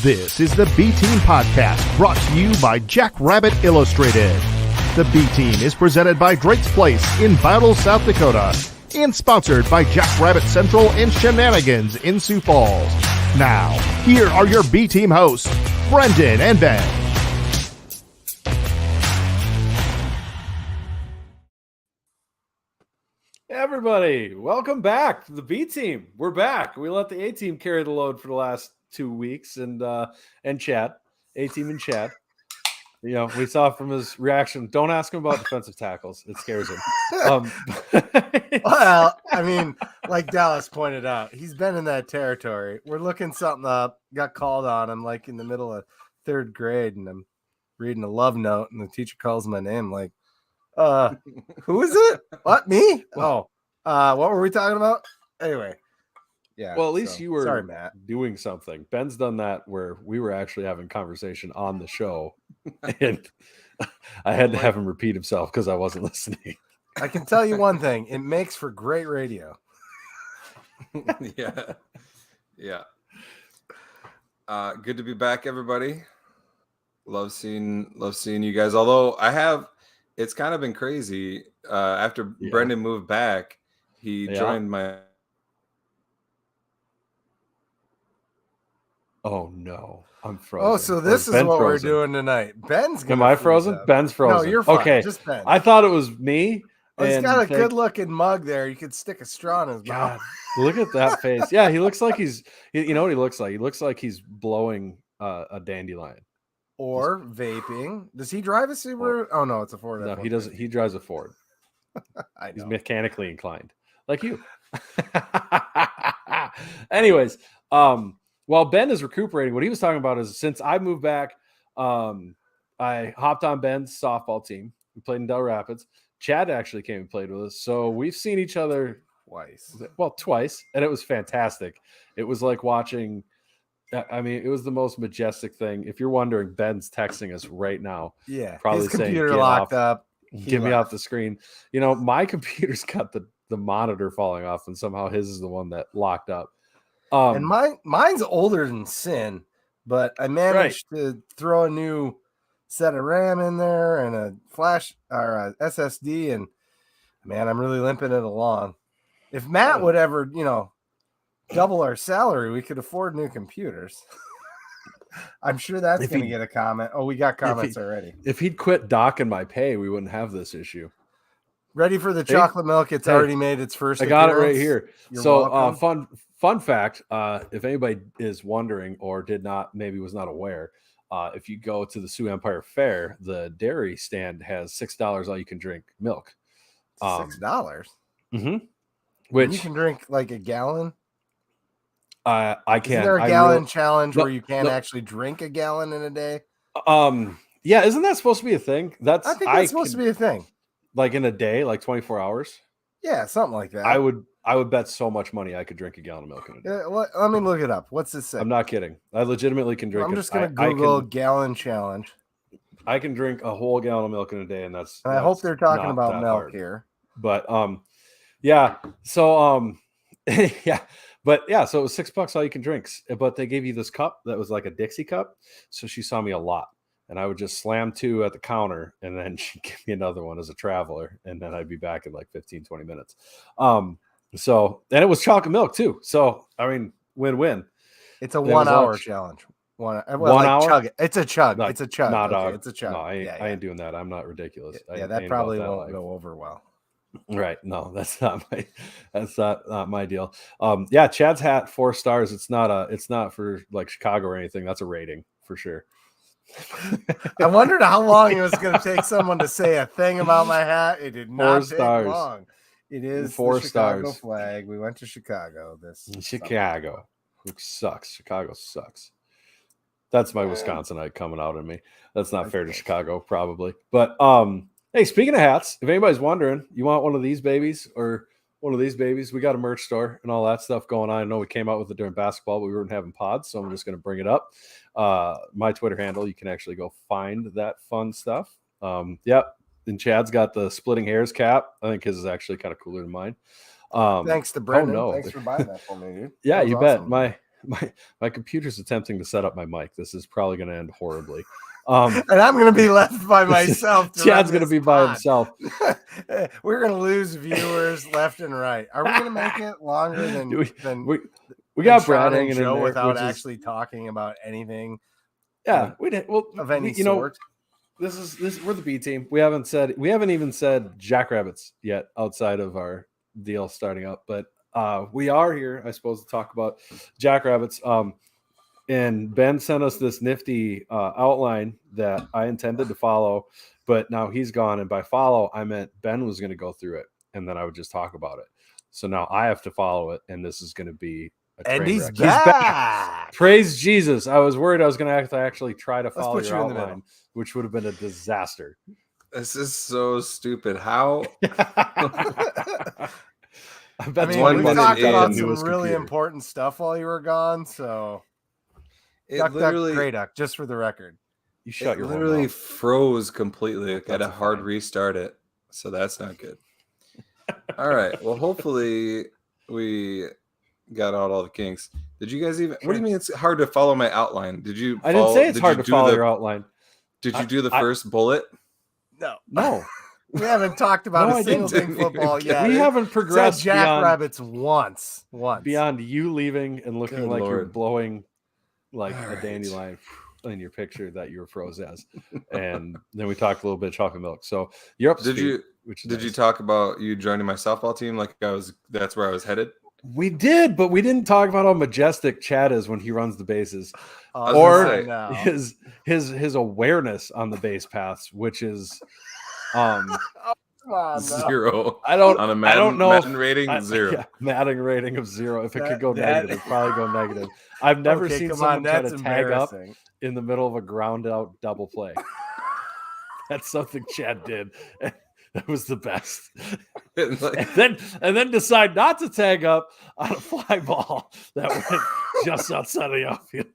This is the B-Team Podcast, brought to you by Jackrabbit Illustrated. The B-Team is presented by Drake's Place in Battle, South Dakota, and sponsored by Jackrabbit Central and Shenanigans in Sioux Falls. Now, here are your B-Team hosts, Brendan and Ben. Everybody, welcome back to the B team. We're back. We let the A team carry the load for the last 2 weeks, and Chad, A team and Chad. You know, we saw from his reaction. Don't ask him about defensive tackles; it scares him. Well, I mean, like Dallas pointed out, he's been in that territory. We're looking something up. Got called on him like in the middle of third grade, and I'm reading a love note, and the teacher calls my name like. Who is it? What, me? Oh, what were we talking about? Anyway, yeah. Well, at least you were sorry, Matt, doing something. Ben's done that where we were actually having conversation on the show, and I had to have him repeat himself because I wasn't listening. I can tell you one thing: it makes for great radio. Yeah. Good to be back, everybody. Love seeing you guys. Although it's kind of been crazy. After Brendan moved back, he joined my. Oh no, I'm frozen. Oh, so this is what we're doing tonight. Ben's. Am I frozen? Ben's frozen. No, you're fine. Okay, just Ben. I thought it was me. He's got a good-looking mug there. You could stick a straw in his mouth. Look at that face. Yeah, he looks like he's. You know what he looks like? He looks like he's blowing a dandelion. Or vaping. Does he drive a Subaru? Oh no, it's a Ford. No, he doesn't. He drives a Ford. He's mechanically inclined, like you. Anyways, while Ben is recuperating, what he was talking about is since I moved back, I hopped on Ben's softball team. We played in Del Rapids. Chad actually came and played with us, so we've seen each other twice. Well, twice, and it was fantastic. It was like watching. I mean, it was the most majestic thing. If you're wondering, Ben's texting us right now. Yeah, probably his computer saying, locked up. Get me off the screen. You know, my computer's got the monitor falling off, and somehow his is the one that locked up. And mine's older than sin, but I managed to throw a new set of RAM in there and a flash or a SSD, and man, I'm really limping it along. If Matt would ever, double our salary, we could afford new computers. I'm sure that's going to get a comment. Oh, we got comments already. If he'd quit docking my pay, we wouldn't have this issue. Ready for the chocolate milk? It's already made its first appearance. I got it right here. You're so welcome. fun fact, if anybody is wondering or was not aware, if you go to the Sioux Empire Fair, the dairy stand has $6 all you can drink milk. $6? Mm-hmm. Which you can drink like a gallon? I can. Is there a gallon challenge where you can't actually drink a gallon in a day? Yeah, isn't that supposed to be a thing? I think that's supposed to be a thing. Like in a day, like 24 hours? Yeah, something like that. I would bet so much money I could drink a gallon of milk in a day. Let me look it up. What's this say? I'm not kidding. I legitimately can drink. I'm just going to Google gallon challenge. I can drink a whole gallon of milk in a day, and that's. And I hope they're talking about milk here. But yeah. So yeah. But yeah, so it was $6 all you can drink. But they gave you this cup that was like a Dixie cup. So she saw me a lot. And I would just slam 2 at the counter, and then she'd give me another one as a traveler. And then I'd be back in like 15, 20 minutes. And it was chocolate milk too. So, I mean, win-win. It's a 1 hour challenge. 1 hour? Chug it. It's a chug. It's a chug. It's a chug. No, I ain't doing that. I'm not ridiculous. Yeah, that probably won't go over well. Right. No, that's not my deal. Yeah, Chad's hat 4 stars. It's not for like Chicago or anything. That's a rating for sure. I wondered how long it was going to take someone to say a thing about my hat. It did not take long. It is 4 the Chicago stars. flag. We went to Chicago. Chicago, which sucks. Chicago sucks. That's my Wisconsinite coming out in me. That's not fair to Chicago, probably. But hey, speaking of hats, if anybody's wondering, you want one of these babies or one of these babies, we got a merch store and all that stuff going on. I know we came out with it during basketball, but we weren't having pods, so I'm just going to bring it up. My Twitter handle, you can actually go find that fun stuff. Yep. And Chad's got the splitting hairs cap. I think his is actually kind of cooler than mine. Thanks to Brendan. Thanks for buying that for me, dude. Yeah, you awesome. Bet. my computer's attempting to set up my mic. This is probably going to end horribly. And I'm going to be left by myself. Chad's going to be by himself. We're going to lose viewers left and right. Are we going to make it longer than we got Brad Brad and hanging Joe in there, without actually talking about anything? Yeah, we did. Well, of any sort. Know, this is we're the B team. We haven't even said Jackrabbits yet outside of our deal starting up, but we are here, I suppose, to talk about Jackrabbits. And Ben sent us this nifty outline that I intended to follow, but now he's gone. And by follow, I meant Ben was going to go through it, and then I would just talk about it. So now I have to follow it, and this is going to be a train and he's wreck. back. Praise Jesus. I was worried I was going to have to actually try to follow your in the outline, which would have been a disaster. This is so stupid. How? I mean, we talked about some really important stuff while you were gone, so Grey Duck, just for the record. You shut your literally mouth. Froze completely. Got to hard restart it, so that's not good. All right. Well, hopefully we got out all the kinks. Did you guys even? What do you mean it's hard to follow my outline? Did you? I didn't say it's hard to follow your outline. Did you do the first bullet? No. We haven't talked about a single thing football yet. We haven't progressed Jackrabbits once. Beyond you leaving and looking like you're blowing like a dandelion in your picture that you were froze as. And then we talked a little bit of chocolate milk. So you're up to speed. Did you talk about you joining my softball team? Like that's where I was headed? We did, but we didn't talk about how majestic Chad is when he runs the bases, or his awareness on the base paths, which is zero. I don't know. Madden rating 0. Yeah, Madden rating of 0. If it could go negative, it'd probably go negative. I've never seen someone try to tag up in the middle of a ground out double play. That's something Chad did. That was the best. and then decide not to tag up on a fly ball that went just outside of the outfield.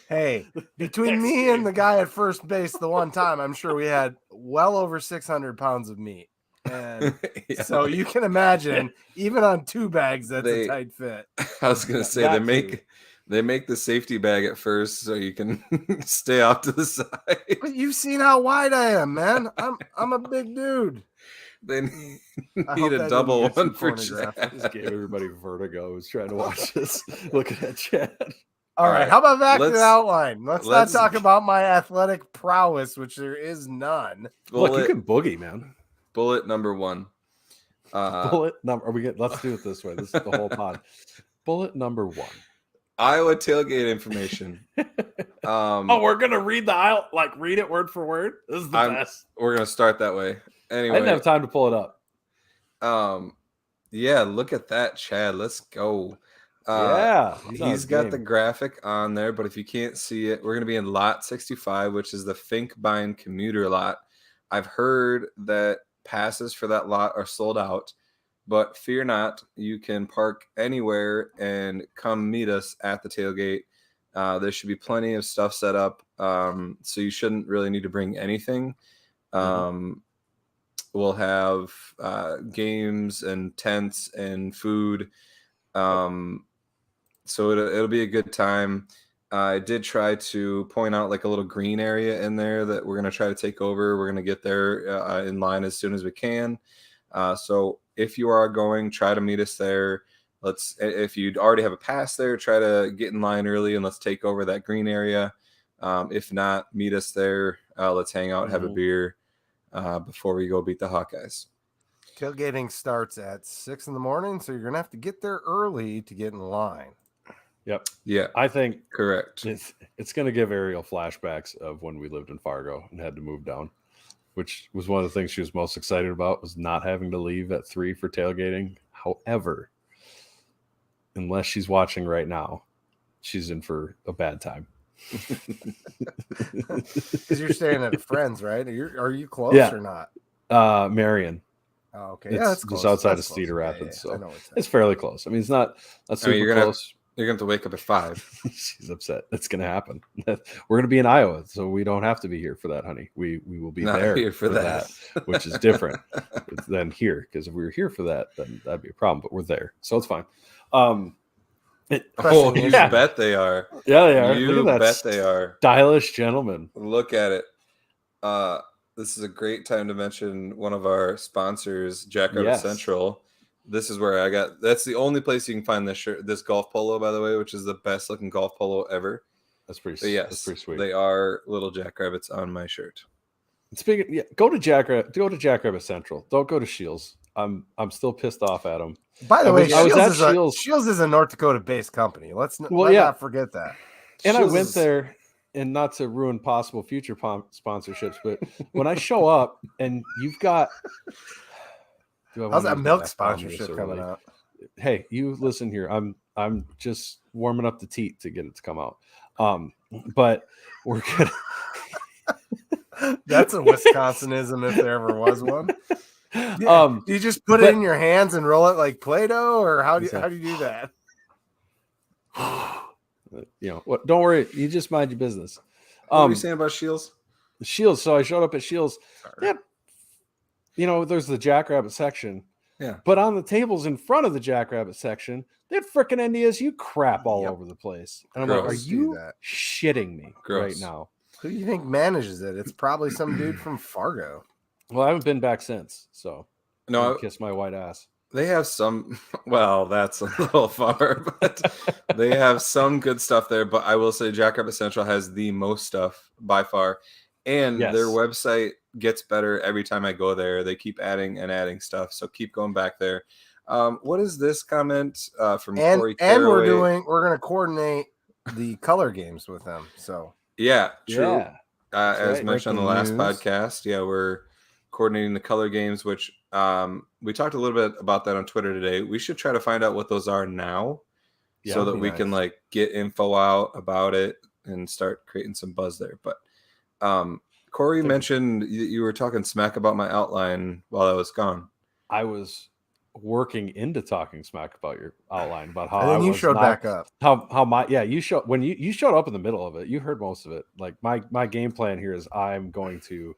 Hey, between me and the guy at first base the one time, I'm sure we had well over 600 pounds of meat. And so you can imagine, even on 2 bags, that's a tight fit. I was going to say, they make the safety bag at first so you can stay off to the side. But you've seen how wide I am, man. I'm a big dude. They need a double one for Chad. Just gave everybody vertigo who's trying to watch this, looking at Chad. All right, how about back to the outline? Let's not talk about my athletic prowess, which there is none. Look, you can boogie, man. Bullet number 1. Bullet number. Let's do it this way. This is the whole pod. Bullet number 1. Iowa tailgate information. We're gonna read read it word for word. This is the best. We're gonna start that way. Anyway, I didn't have time to pull it up. Yeah, look at that, Chad. Let's go. He's got the graphic on there, but if you can't see it, we're gonna be in lot 65, which is the Finkbine commuter lot. I've heard that passes for that lot are sold out. But fear not, you can park anywhere and come meet us at the tailgate. There should be plenty of stuff set up, so you shouldn't really need to bring anything. We'll have games and tents and food, so it'll be a good time. I did try to point out like a little green area in there that we're going to try to take over. We're going to get there in line as soon as we can. So if you are going, try to meet us there. If you already have a pass there, try to get in line early and let's take over that green area. If not, meet us there. Let's hang out, have a beer before we go beat the Hawkeyes. Tailgating starts at 6 a.m, so you're going to have to get there early to get in line. Yep. Yeah. I think correct. It's going to give Ariel flashbacks of when we lived in Fargo and had to move down, which was one of the things she was most excited about, was not having to leave at 3 for tailgating. However, unless she's watching right now, she's in for a bad time. Because you're staying at a friend's, right? Are you close or not? Marion. Oh, okay. It's just outside of Cedar Rapids, so it's fairly close. I mean, it's not super close. You're going to have to wake up at 5. She's upset. It's going to happen. We're going to be in Iowa, so we don't have to be here for that, honey. We will be not there here for that, which is different than here. Because if we were here for that, then that'd be a problem. But we're there, so it's fine. You bet they are. Yeah, they are. You bet they are. Stylish gentlemen. Look at it. This is a great time to mention one of our sponsors, Jackrabbit Central. This is where that's the only place you can find this shirt, this golf polo, by the way, which is the best looking golf polo ever. That's pretty that's pretty sweet. They are little jackrabbits on my shirt. Go to Jackrabbit Central. Don't go to Shields. I'm still pissed off at them. By the way, Shields is a North Dakota based company. Let's not forget that. And I went there, and not to ruin possible future sponsorships, but when I show up and you've got how's that milk sponsorship coming out? Hey, you listen here. I'm just warming up the teat to get it to come out. But we're gonna that's a Wisconsinism if there ever was one. Do you just put it in your hands and roll it like Play-Doh, or how do you do that? What? Don't worry. You just mind your business. What were you saying about Shields? Shields. So I showed up at Shields. Yeah. There's the Jackrabbit section. Yeah. But on the tables in front of the Jackrabbit section, they had freaking NDSU crap all over the place. And I'm like, are you shitting me right now? Who do you think manages it? It's probably some dude from Fargo. Well, I haven't been back since, so no, kiss my white ass. They have some. Well, that's a little far, but they have some good stuff there. But I will say, Jackrabbit Central has the most stuff by far, and their website gets better every time I go there. They keep adding and adding stuff, so keep going back there. What is this comment from Corey Caraway? And we're going to coordinate the color games with them. So yeah, true. Yeah. As mentioned on the last podcast, we're coordinating the color games, which we talked a little bit about that on Twitter today. We should try to find out what those are now, so that we can get info out about it and start creating some buzz there. But Corey mentioned you were talking smack about my outline while I was gone. I was working into talking smack about your outline, about how and then you showed back up. You showed when you showed up in the middle of it. You heard most of it. Like my game plan here is I'm going to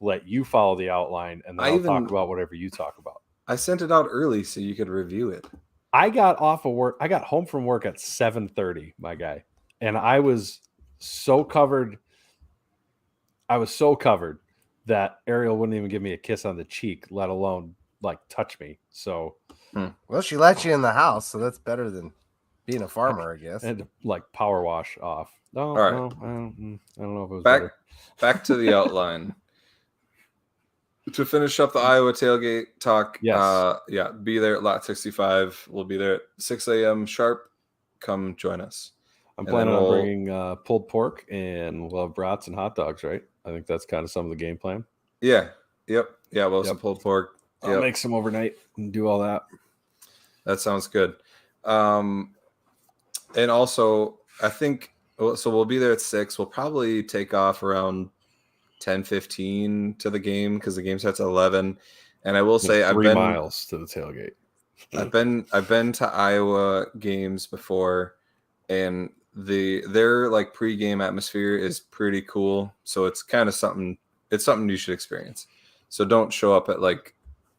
let you follow the outline, and then I'll talk about whatever you talk about. I sent it out early so you could review it. I got off of work. I got home from work at 7:30, my guy, and I was so covered. That Ariel wouldn't even give me a kiss on the cheek, let alone touch me. So, well, she let you in the house, so that's better than being a farmer, I guess. And power wash off. No, all right. No, I don't know if it was back to the outline. To finish up the Iowa tailgate talk, be there at Lot 65. We'll be there at 6 a.m. sharp. Come join us. I'm planning on bringing pulled pork, and we'll have brats and hot dogs, right? I think that's kind of some of the game plan. Yeah. Yep. Yeah, we'll have some pulled pork. I'll make some overnight and do all that. That sounds good. And also, I think, so we'll be there at 6. We'll probably take off around 10:15 to the game because the game starts at 11. And I will say, I've been 3 miles to the tailgate. I've been to Iowa games before, and their pregame atmosphere is pretty cool. So it's kind of something. It's something you should experience. So don't show up at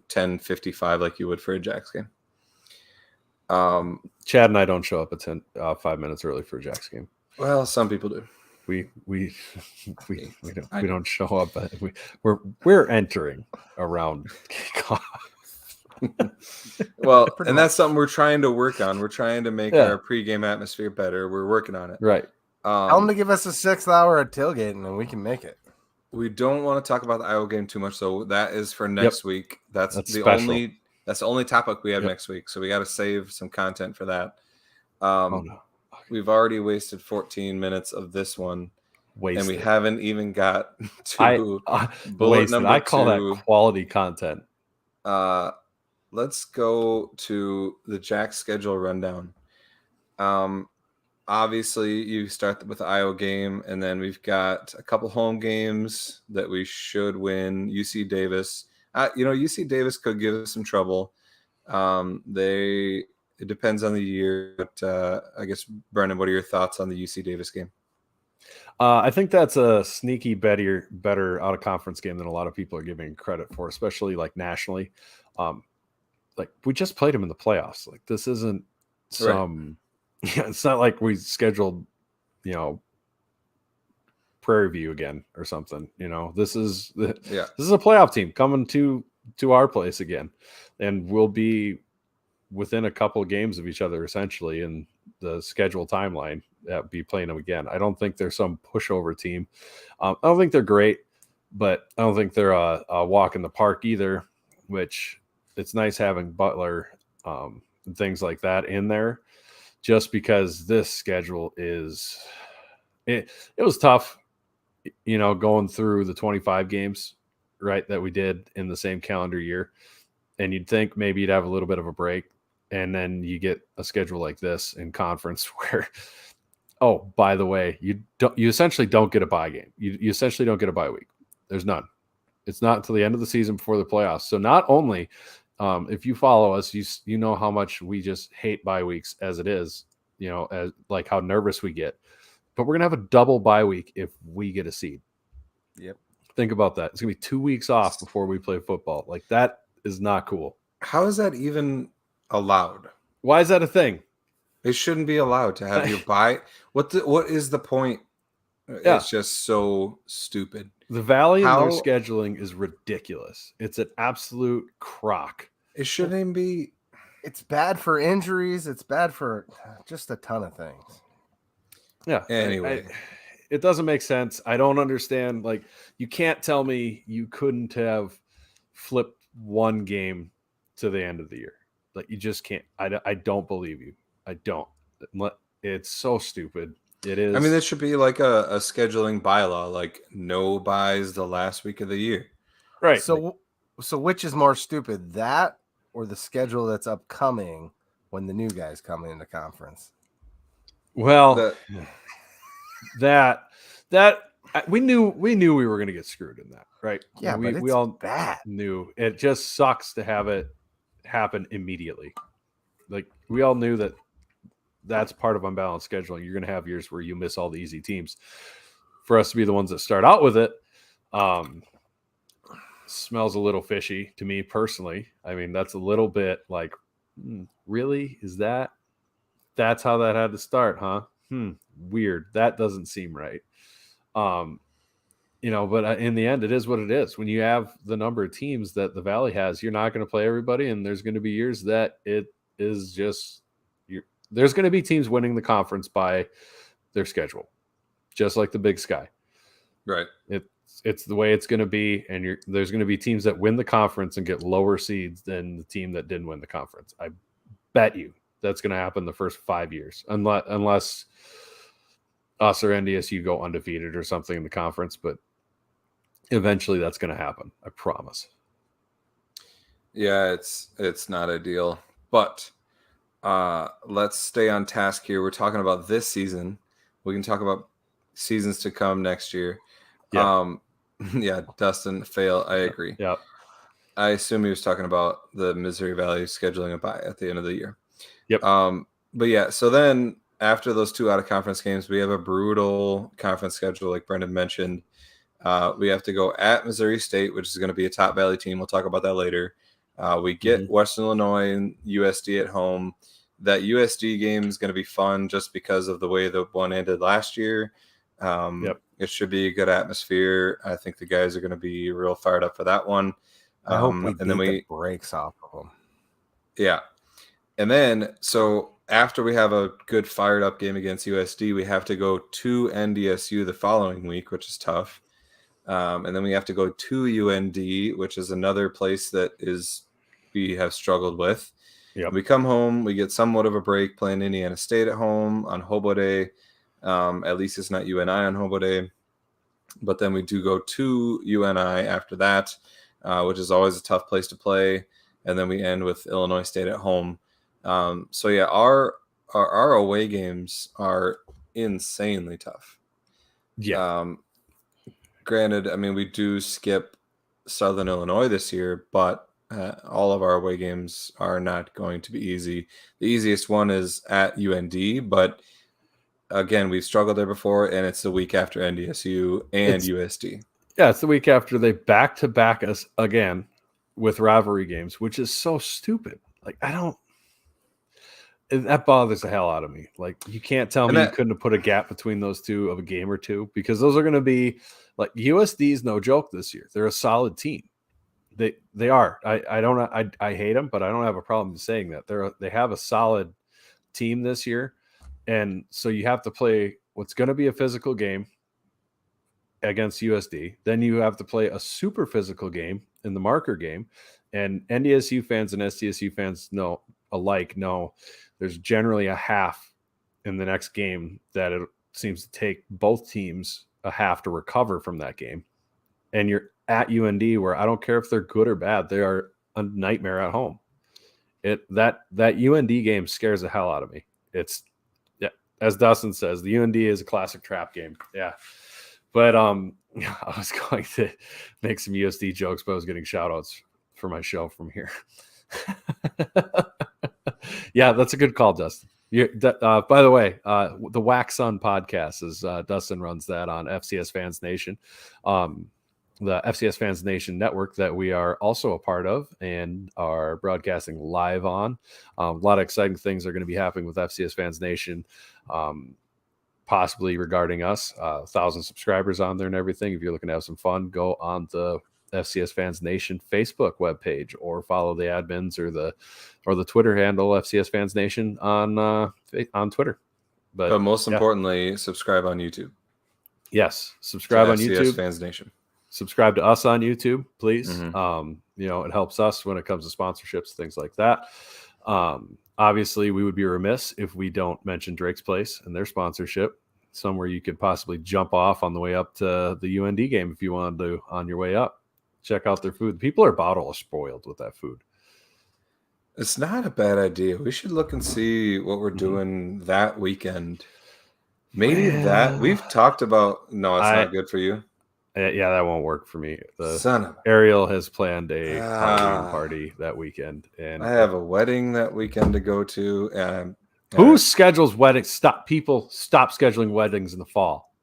10:55 like you would for a Jacks game. Chad and I don't show up at 5 minutes early for a Jacks game. Well, some people do. We don't show up. We're entering around kickoff. Well, and that's something we're trying to work on. We're trying to make our pregame atmosphere better. We're working on it. Right. Tell them to give us a 6th hour at tailgating, and we can make it. We don't want to talk about the Iowa game too much, so that is for next week. That's the only topic we have next week. So we got to save some content for that. We've already wasted 14 minutes of this one, and we haven't even got to bullet number 2. I call that quality content. Let's go to the Jack's schedule rundown. Obviously, you start with the Iowa game, and then we've got a couple home games that we should win. UC Davis. UC Davis could give us some trouble. It depends on the year, but I guess, Brendan, what are your thoughts on the UC Davis game? I think that's a sneaky better out of conference game than a lot of people are giving credit for, especially nationally. We just played them in the playoffs. This isn't some Yeah, it's not like we scheduled, Prairie View again or something. This is a playoff team coming to our place again, and we'll be within a couple of games of each other essentially in the schedule timeline. Be playing them again. I don't think they're some pushover team. I don't think they're great, but I don't think they're a walk in the park either. Which it's nice having Butler and things like that in there, just because this schedule is it was tough. Going through the 25 games, right, that we did in the same calendar year. And you'd think maybe you'd have a little bit of a break. And then you get a schedule like this in conference where, oh, by the way, you essentially don't get a bye game. You essentially don't get a bye week. There's none. It's not until the end of the season before the playoffs. So not only, if you follow us, you know how much we just hate bye weeks as it is, as like how nervous we get. But we're going to have a double bye week if we get a seed. Yep. Think about that. It's going to be 2 weeks off before we play football. Like, that is not cool. How is that even allowed? Why is that a thing? It shouldn't be allowed to have your bye. What is the point? Yeah. It's just so stupid. The Valley and their scheduling is ridiculous. It's an absolute crock. It shouldn't even be. It's bad for injuries. It's bad for just a ton of things. Yeah. Anyway, it doesn't make sense. I don't understand. Like, you can't tell me you couldn't have flipped one game to the end of the year. Like, you just can't. I don't believe you. I don't. It's so stupid. It is. I mean, this should be like a scheduling bylaw, like no buys the last week of the year. Right. So which is more stupid, that or the schedule that's upcoming when the new guys come into conference? Well, that we knew we were going to get screwed in that, right? Yeah, we all bad. knew. It just sucks to have it happen immediately. Like, we all knew that's part of unbalanced scheduling. You're going to have years where you miss all the easy teams. For us to be the ones that start out with it, smells a little fishy to me personally. I mean, that's a little bit like, really? That's how that had to start, huh? Weird. That doesn't seem right. But in the end, it is what it is. When you have the number of teams that the Valley has, you're not going to play everybody, and there's going to be years that it is just there's going to be teams winning the conference by their schedule, just like the Big Sky. Right. It's the way it's going to be, and there's going to be teams that win the conference and get lower seeds than the team that didn't win the conference. I bet you that's going to happen the first 5 years, unless us or NDSU go undefeated or something in the conference. But eventually, that's going to happen. I promise. Yeah, it's not ideal, but let's stay on task here. We're talking about this season. We can talk about seasons to come next year. Yeah. Dustin, fail. I agree. Yeah. I assume he was talking about the Missouri Valley scheduling a bye at the end of the year. Yep. But yeah, so then after those 2 out of conference games, we have a brutal conference schedule, like Brendan mentioned. We have to go at Missouri State, which is going to be a top Valley team. We'll talk about that later. We get Western Illinois and USD at home. That USD game is going to be fun just because of the way the one ended last year. It should be a good atmosphere. I think the guys are going to be real fired up for that one. I hope we beat the brakes off of them. Yeah. And then, so after we have a good fired up game against USD, we have to go to NDSU the following week, which is tough. And then we have to go to UND, which is another place that we have struggled with. Yep. We come home, we get somewhat of a break playing Indiana State at home on Hobo Day. At least it's not UNI on Hobo Day. But then we do go to UNI after that, which is always a tough place to play. And then we end with Illinois State at home. So yeah, our away games are insanely tough. Yeah. Granted, I mean, we do skip Southern Illinois this year, but all of our away games are not going to be easy. The easiest one is at UND, but again, we've struggled there before, and it's the week after NDSU and USD. Yeah, it's the week after they back-to-back us again with rivalry games, which is so stupid. Like, that bothers the hell out of me. Like, you can't tell me you couldn't have put a gap between those two of a game or two, because those are going to be like, USD's no joke this year. They're a solid team. They are. I hate them, but I don't have a problem saying that they have a solid team this year, and so you have to play what's going to be a physical game against USD. Then you have to play a super physical game in the marker game, and NDSU fans and SDSU fans know there's generally a half in the next game that it seems to take both teams a half to recover from that game. And you're at UND, where I don't care if they're good or bad, they are a nightmare at home. That UND game scares the hell out of me. It's, yeah, as Dustin says, the UND is a classic trap game. Yeah. But I was going to make some USD jokes, but I was getting shout outs for my show from here. Yeah, that's a good call, Dustin. By the way, the Wax On podcast is Dustin runs that on FCS Fans Nation, the FCS Fans Nation network that we are also a part of and are broadcasting live on. A lot of exciting things are going to be happening with FCS Fans Nation, possibly regarding us. 1,000 subscribers on there and everything. If you're looking to have some fun, go on the FCS Fans Nation Facebook webpage, or follow the admins or the Twitter handle FCS Fans Nation on Twitter. But most importantly, subscribe on YouTube. Yes, subscribe on FCS YouTube. Fans Nation. Subscribe to us on YouTube, please. Mm-hmm. It helps us when it comes to sponsorships, things like that. Obviously, we would be remiss if we don't mention Drake's Place and their sponsorship, somewhere you could possibly jump off on the way up to the UND game if you wanted to on your way up. Check out their food. People are bottle spoiled with that food. It's not a bad idea. We should look and see what we're doing that weekend. Maybe that we've talked about. No, it's not good for you. Yeah, that won't work for me. Ariel has planned a Halloween party that weekend, and I have a wedding that weekend to go to. And who schedules weddings? Stop scheduling weddings in the fall.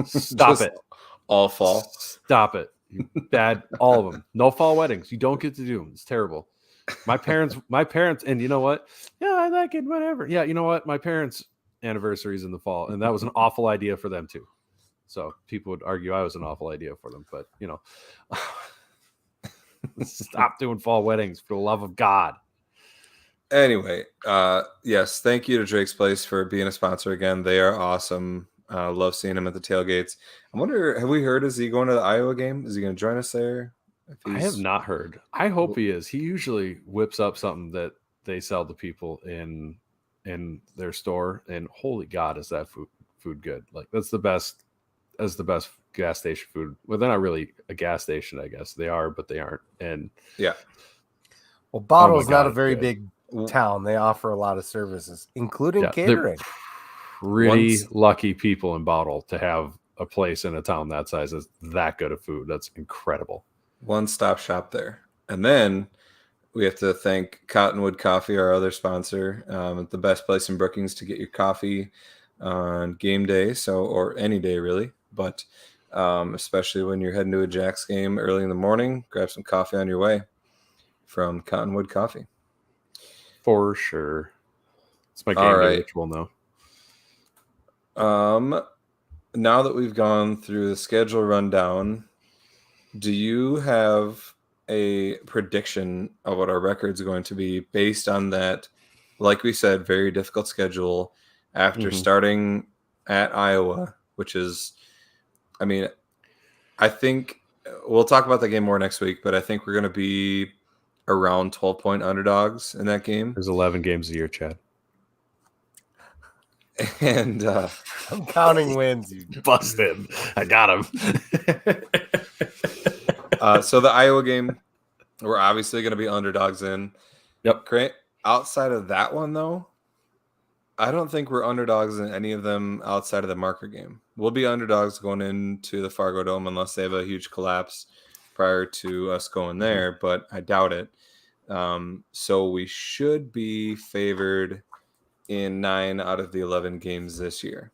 Stop it. All fall. Stop it. Bad. All of them. No fall weddings. You don't get to do them. It's terrible. My parents, and you know what? Yeah, I like it. Whatever. Yeah, you know what? My parents' anniversary is in the fall, and that was an awful idea for them too. So people would argue I was an awful idea for them, but stop doing fall weddings for the love of God. Anyway, yes, thank you to Drake's Place for being a sponsor again. They are awesome. Love seeing him at the tailgates. I wonder, have we heard, is he going to the Iowa game? Is he going to join us there? I have not heard. I hope he is. He usually whips up something that they sell to people in their store, and holy God, is that food good. Like, that's the best gas station food. Well, they're not really a gas station, I guess. They are, but they aren't. And yeah. Well, Bottle is not a very big town. They offer a lot of services, including catering. Pretty lucky people in Bottle to have a place in a town that size is that good of food. That's incredible. One-stop shop there. And then we have to thank Cottonwood Coffee, our other sponsor. The best place in Brookings to get your coffee on game day, or any day really, but especially when you're heading to a Jacks game early in the morning, grab some coffee on your way from Cottonwood Coffee. For sure. It's my game day ritual now. Now that we've gone through the schedule rundown, do you have a prediction of what our record's going to be based on that, like we said, very difficult schedule after starting at Iowa, which is, I think we'll talk about the game more next week, but I think we're going to be around 12-point underdogs in that game. There's 11 games a year, Chad. And I'm counting wins. You busted. I got him. So the Iowa game, we're obviously going to be underdogs in. Yep. Great. Outside of that one, though, I don't think we're underdogs in any of them outside of the marker game. We'll be underdogs going into the Fargo Dome unless they have a huge collapse prior to us going there, but I doubt it. So we should be favored in 9 out of the 11 games this year.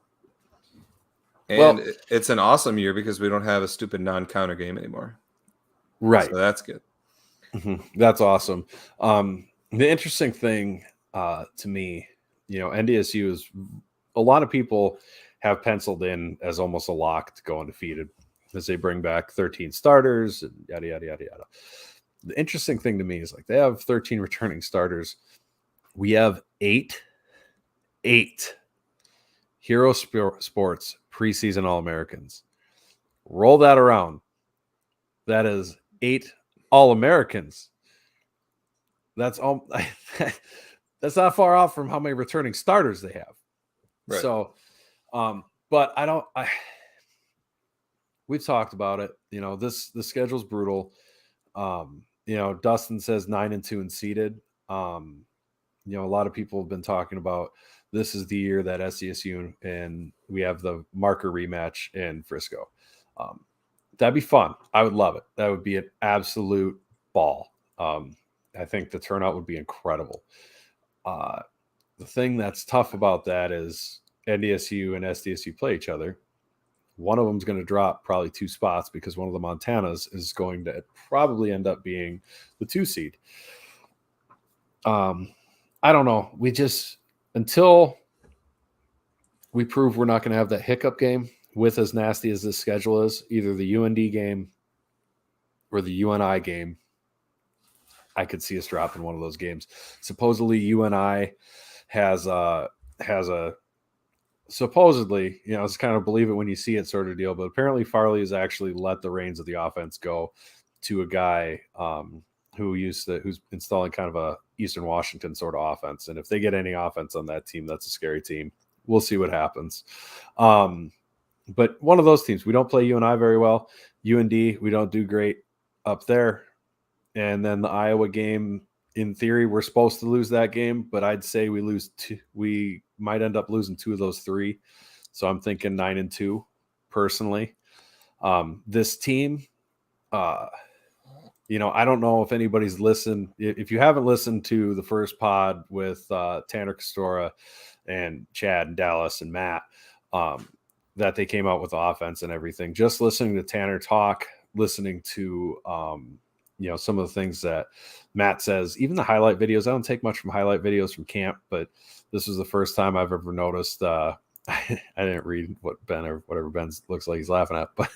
And it's an awesome year because we don't have a stupid non-counter game anymore. Right. So that's good. That's awesome. The interesting thing to me. NDSU is a lot of people have penciled in as almost a lock to go undefeated as they bring back 13 starters and yada, yada, yada, yada. The interesting thing to me is like they have 13 returning starters. We have eight Hero Sports preseason All-Americans. Roll that around. That is 8 All-Americans. That's all. That's not far off from how many returning starters they have. Right. So, but we've talked about it. The schedule's brutal. Dustin says 9-2 and seeded. A lot of people have been talking about this is the year that SCSU and we have the marker rematch in Frisco. That'd be fun. I would love it. That would be an absolute ball. I think the turnout would be incredible. The thing that's tough about that is NDSU and SDSU play each other. One of them is going to drop probably 2 spots because one of the Montanas is going to probably end up being the 2 seed. I don't know. Until we prove we're not going to have that hiccup game with as nasty as this schedule is, either the UND game or the UNI game, I could see us dropping one of those games. Supposedly UNI has a supposedly, it's kind of believe it when you see it sort of deal, but apparently Farley has actually let the reins of the offense go to a guy who's installing kind of a Eastern Washington sort of offense. And if they get any offense on that team, that's a scary team. We'll see what happens. But one of those teams, we don't play UNI very well. UND, we don't do great up there. And then the Iowa game, in theory, we're supposed to lose that game, but I'd say we lose 2. We might end up losing 2 of those 3. So I'm thinking 9-2 personally. This team, I don't know if anybody's listened. If you haven't listened to the first pod with Tanner Castora and Chad and Dallas and Matt, that they came out with offense and everything, just listening to Tanner talk, listening to, some of the things that Matt says, even the highlight videos. I don't take much from highlight videos from camp, but this was the first time I've ever noticed. I didn't read what Ben or whatever Ben looks like he's laughing at, but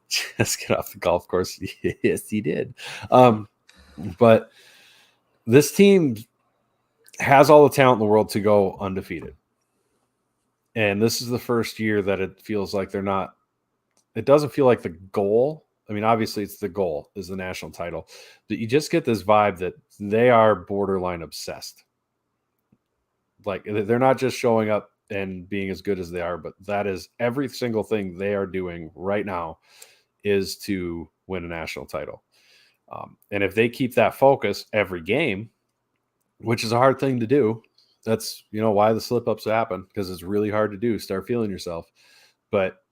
just get off the golf course. Yes, he did. But this team has all the talent in the world to go undefeated. And this is the first year that it feels like it doesn't feel like the goal. I mean, obviously it's the goal is the national title, but you just get this vibe that they are borderline obsessed. Like they're not just showing up and being as good as they are, but that is every single thing they are doing right now is to win a national title. And if they keep that focus every game, which is a hard thing to do, that's, why the slip ups happen, because it's really hard to do. Start feeling yourself. But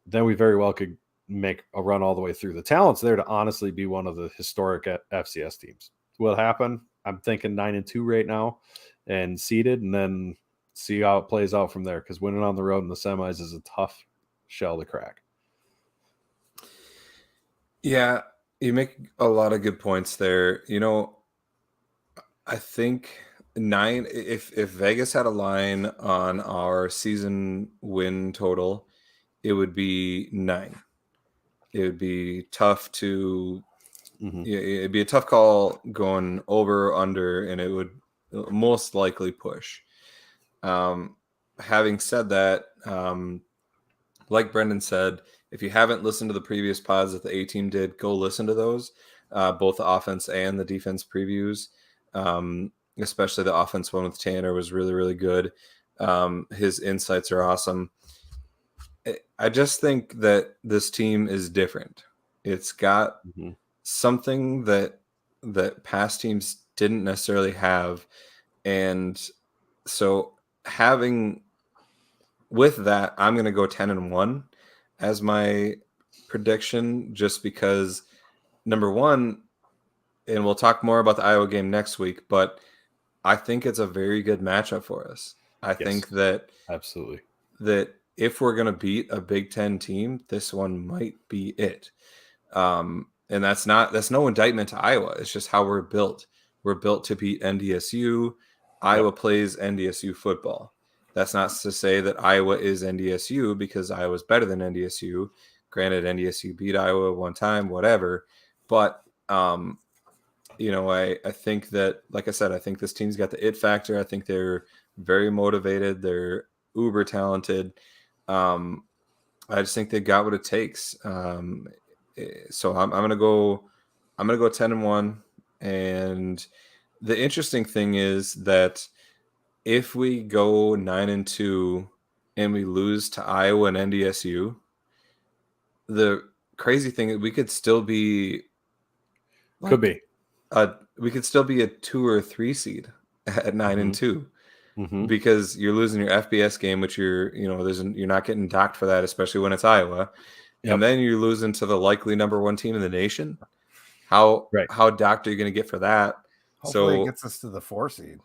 then we very well could make a run all the way through. The talent's there to honestly be one of the historic FCS teams. Will it happen? I'm thinking 9-2 right now and seeded, and then see how it plays out from there, because winning on the road in the semis is a tough shell to crack. Yeah, you make a lot of good points there. I think 9, if Vegas had a line on our season win total, it would be 9. It would be tough to, it'd be a tough call going over or under, and it would most likely push. Having said that, like Brendan said, if you haven't listened to the previous pods that the A-team did, go listen to those, both the offense and the defense previews. Especially the offense one with Tanner was really, really good. His insights are awesome. I just think that this team is different. It's got something that past teams didn't necessarily have. And so with that, I'm going to go 10-1 as my prediction, just because, number one, and we'll talk more about the Iowa game next week, but I think it's a very good matchup for us. I think that absolutely that if we're going to beat a Big Ten team, this one might be it. And that's no indictment to Iowa. It's just how we're built. We're built to beat NDSU. Iowa plays NDSU football. That's not to say that Iowa is NDSU, because Iowa's better than NDSU. Granted, NDSU beat Iowa one time, whatever. But, I think that, like I said, I think this team's got the it factor. I think they're very motivated. They're uber talented. I just think they got what it takes. So I'm gonna go 10-1. And the interesting thing is that if we go 9-2 and we lose to Iowa and NDSU, the crazy thing is we could still be we could still be a 2 or 3 seed at 9-2. Mm-hmm. Because you're losing your FBS game, which you're not getting docked for that, especially when it's Iowa. Yep. And then you're losing to the likely number 1 team in the nation. How docked are you going to get for that? Hopefully it gets us to the 4 seed.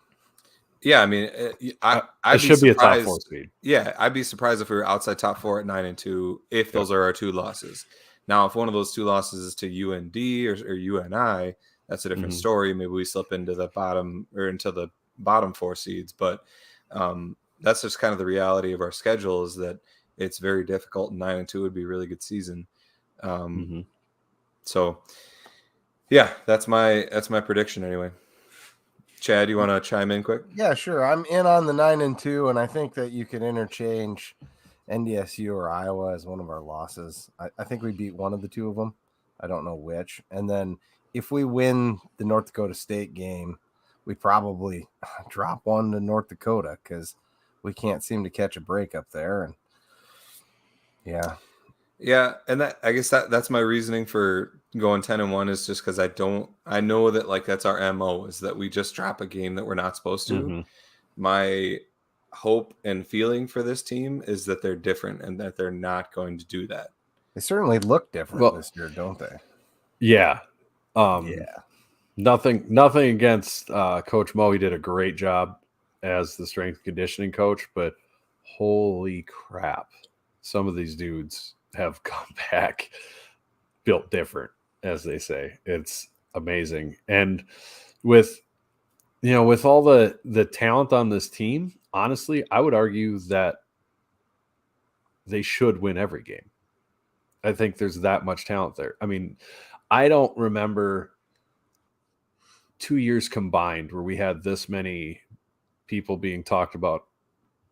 Yeah, I mean, it should be a top 4 seed. Yeah, I'd be surprised if we were outside top 4 at 9-2 if those are our 2 losses. Now, if one of those 2 losses is to UND or UNI, that's a different story. Maybe we slip into the bottom 4 seeds, but that's just kind of the reality of our schedule, is that it's very difficult, and 9-2 would be a really good season. So yeah, that's my prediction anyway. Chad, you want to chime in quick? Yeah, sure. I'm in on the 9-2, and I think that you could interchange NDSU or Iowa as one of our losses. I think we beat one of the 2 of them. I don't know which. And then if we win the North Dakota State game, we probably drop one to North Dakota, because we can't seem to catch a break up there. And yeah, and that, I guess that's my reasoning for going 10-1, is just because I know that, like, that's our MO, is that we just drop a game that we're not supposed to. My hope and feeling for this team is that they're different, and that they're not going to do that. They certainly look different this year, don't they? Yeah. Nothing against Coach Mo. He did a great job as the strength and conditioning coach, but holy crap, some of these dudes have come back built different, as they say. It's amazing. And with all the talent on this team, honestly, I would argue that they should win every game. I think there's that much talent there. I mean, I don't remember 2 years combined where we had this many people being talked about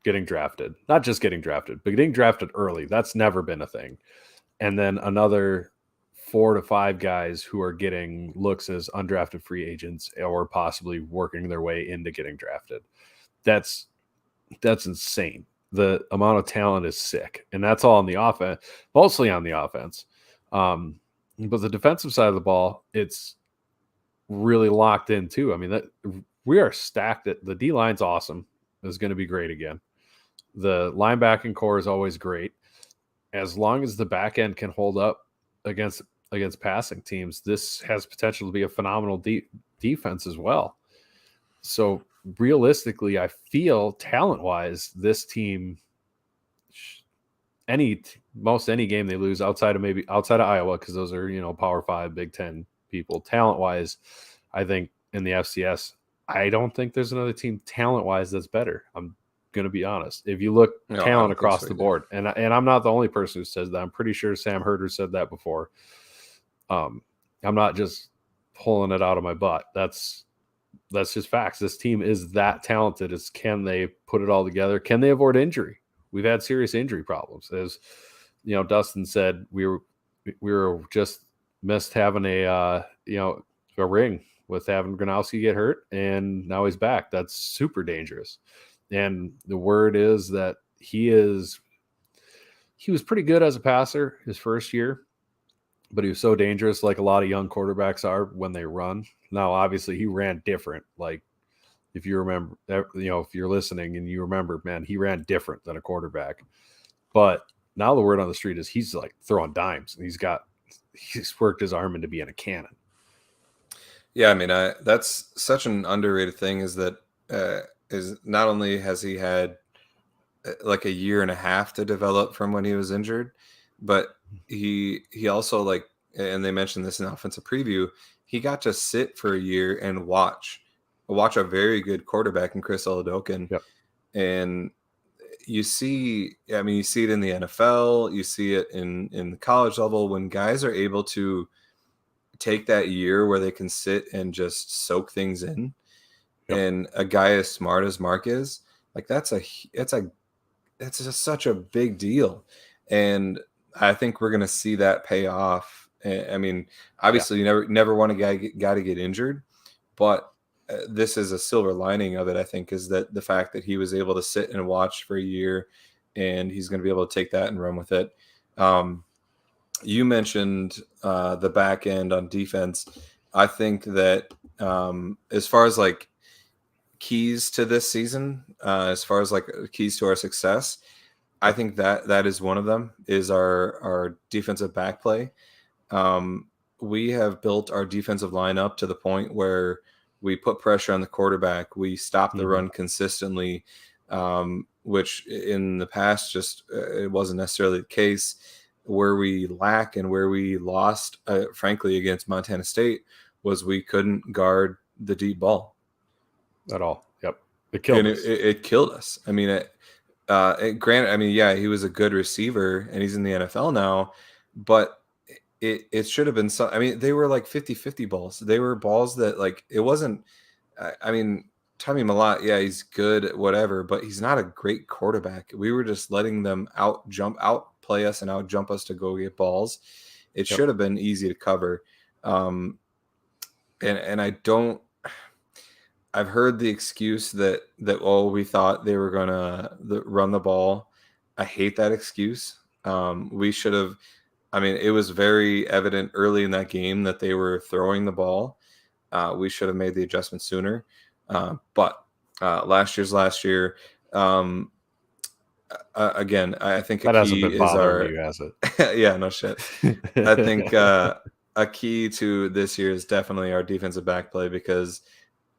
getting drafted. Not just getting drafted, but getting drafted early. That's never been a thing. And then another 4 to 5 guys who are getting looks as undrafted free agents or possibly working their way into getting drafted. That's insane. The amount of talent is sick. And that's all on the offense, mostly on the offense. But the defensive side of the ball, it's really locked in too. I mean, we are stacked. The D line's awesome. It's going to be great again. The linebacking core is always great. As long as the back end can hold up against passing teams, this has potential to be a phenomenal defense as well. So realistically, I feel talent-wise, this team, most any game they lose outside of Iowa, because those are Power 5, Big Ten people. Talent-wise, I think in the FCS, I don't think there's another team talent-wise that's better. I'm going to be honest. If you look talent across the board, and I'm not the only person who says that. I'm pretty sure Sam Herder said that before. I'm not just pulling it out of my butt. That's just facts. This team is that talented. It's, can they put it all together? Can they avoid injury? We've had serious injury problems. As Dustin said, we were just missed having a ring with having Gronowski get hurt, and now he's back. That's super dangerous. And the word is that he was pretty good as a passer his first year, but he was so dangerous, like a lot of young quarterbacks are when they run. Now, obviously, he ran different. Like, if you remember, if you're listening and you remember, man, he ran different than a quarterback. But now the word on the street is he's like throwing dimes, and he's worked his arm into being a cannon. Yeah, I mean, that's such an underrated thing, is that is not only has he had like a year and a half to develop from when he was injured, but he also, like, and they mentioned this in the offensive preview, he got to sit for a year and watch a very good quarterback in Chris Oladokun. Yep. And you see it in the NFL, you see it in the college level, when guys are able to take that year where they can sit and just soak things in. Yep. And a guy as smart as Mark is, like, that's just such a big deal. And I think we're going to see that pay off. I mean, obviously, you never want a guy to get injured, but this is a silver lining of it, I think, is that the fact that he was able to sit and watch for a year, and he's going to be able to take that and run with it. You mentioned the back end on defense. I think that as far as like keys to this season, as far as like keys to our success, I think that is one of them, is our defensive back play. We have built our defensive line up to the point where we put pressure on the quarterback. We stop the run consistently, which in the past just it wasn't necessarily the case. Where we lack and where we lost, frankly, against Montana State, was we couldn't guard the deep ball at all. Yep, it killed us. It killed us. I mean, granted, I mean, yeah, he was a good receiver and he's in the NFL now, but it should have been some. I mean, they were like 50-50 balls. They were balls that, like, it wasn't. I mean, Tommy Malott, yeah, he's good, whatever, but he's not a great quarterback. We were just letting them outplay us and out jump us to go get balls. It should have been easy to cover. And I don't. I've heard the excuse that we thought they were gonna run the ball. I hate that excuse. We should have. I mean, it was very evident early in that game that they were throwing the ball. We should have made the adjustment sooner. But last year. Again, I think that hasn't been bothering you, has it? Yeah, no shit. I think a key to this year is definitely our defensive back play, because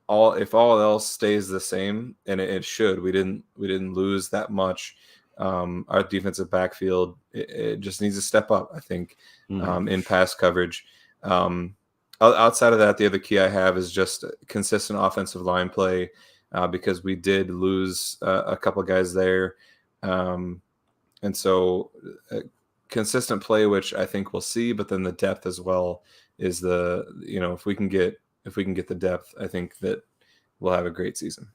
if all else stays the same, and it should, we didn't lose that much. Our defensive backfield, it just needs to step up, I think, in pass coverage. Outside of that, the other key I have is just consistent offensive line play, because we did lose a couple of guys there. And so consistent play, which I think we'll see, but then the depth as well is if we can get the depth, I think that we'll have a great season.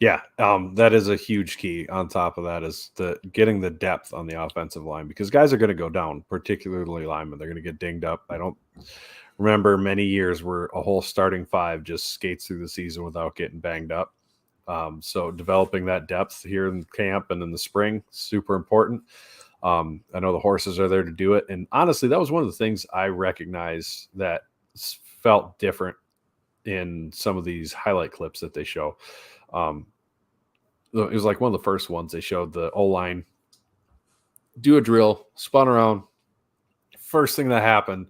Yeah, that is a huge key. On top of that is getting the depth on the offensive line, because guys are going to go down, particularly linemen. They're going to get dinged up. I don't remember many years where a whole starting five just skates through the season without getting banged up. So developing that depth here in camp and in the spring, super important. I know the horses are there to do it. And honestly, that was one of the things I recognized that felt different in some of these highlight clips that they show. It was like one of the first ones they showed the O-line do a drill, spun around. First thing that happened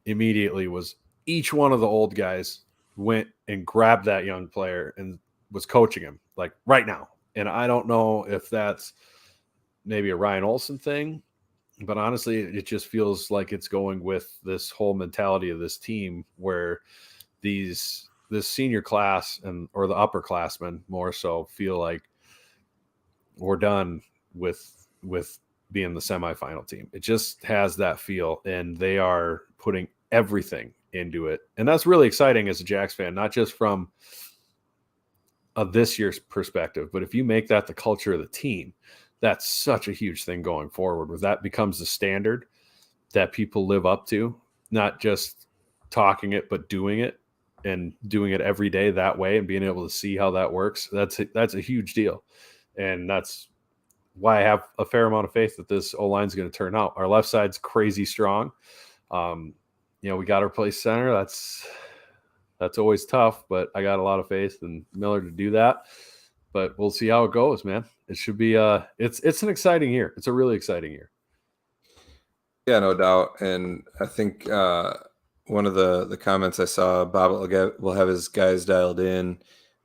immediately was each one of the old guys went and grabbed that young player and was coaching him, like, right now. And I don't know if that's maybe a Ryan Olsen thing, but honestly, it just feels like it's going with this whole mentality of this team, where this senior class or the upperclassmen more so feel like we're done with being the semifinal team. It just has that feel, and they are putting everything into it. And that's really exciting as a Jacks fan, not just from this year's perspective, but if you make that the culture of the team, that's such a huge thing going forward, where that becomes the standard that people live up to, not just talking it, but doing it, and doing it every day that way, and being able to see how that works. That's a huge deal. And that's why I have a fair amount of faith that this O-line is going to turn out. Our left side's crazy strong. We got to replace center. That's always tough, but I got a lot of faith in Miller to do that. But we'll see how it goes, man. It should be it's an exciting year. It's a really exciting year. Yeah, no doubt. And I think one of the comments I saw, Bob will have his guys dialed in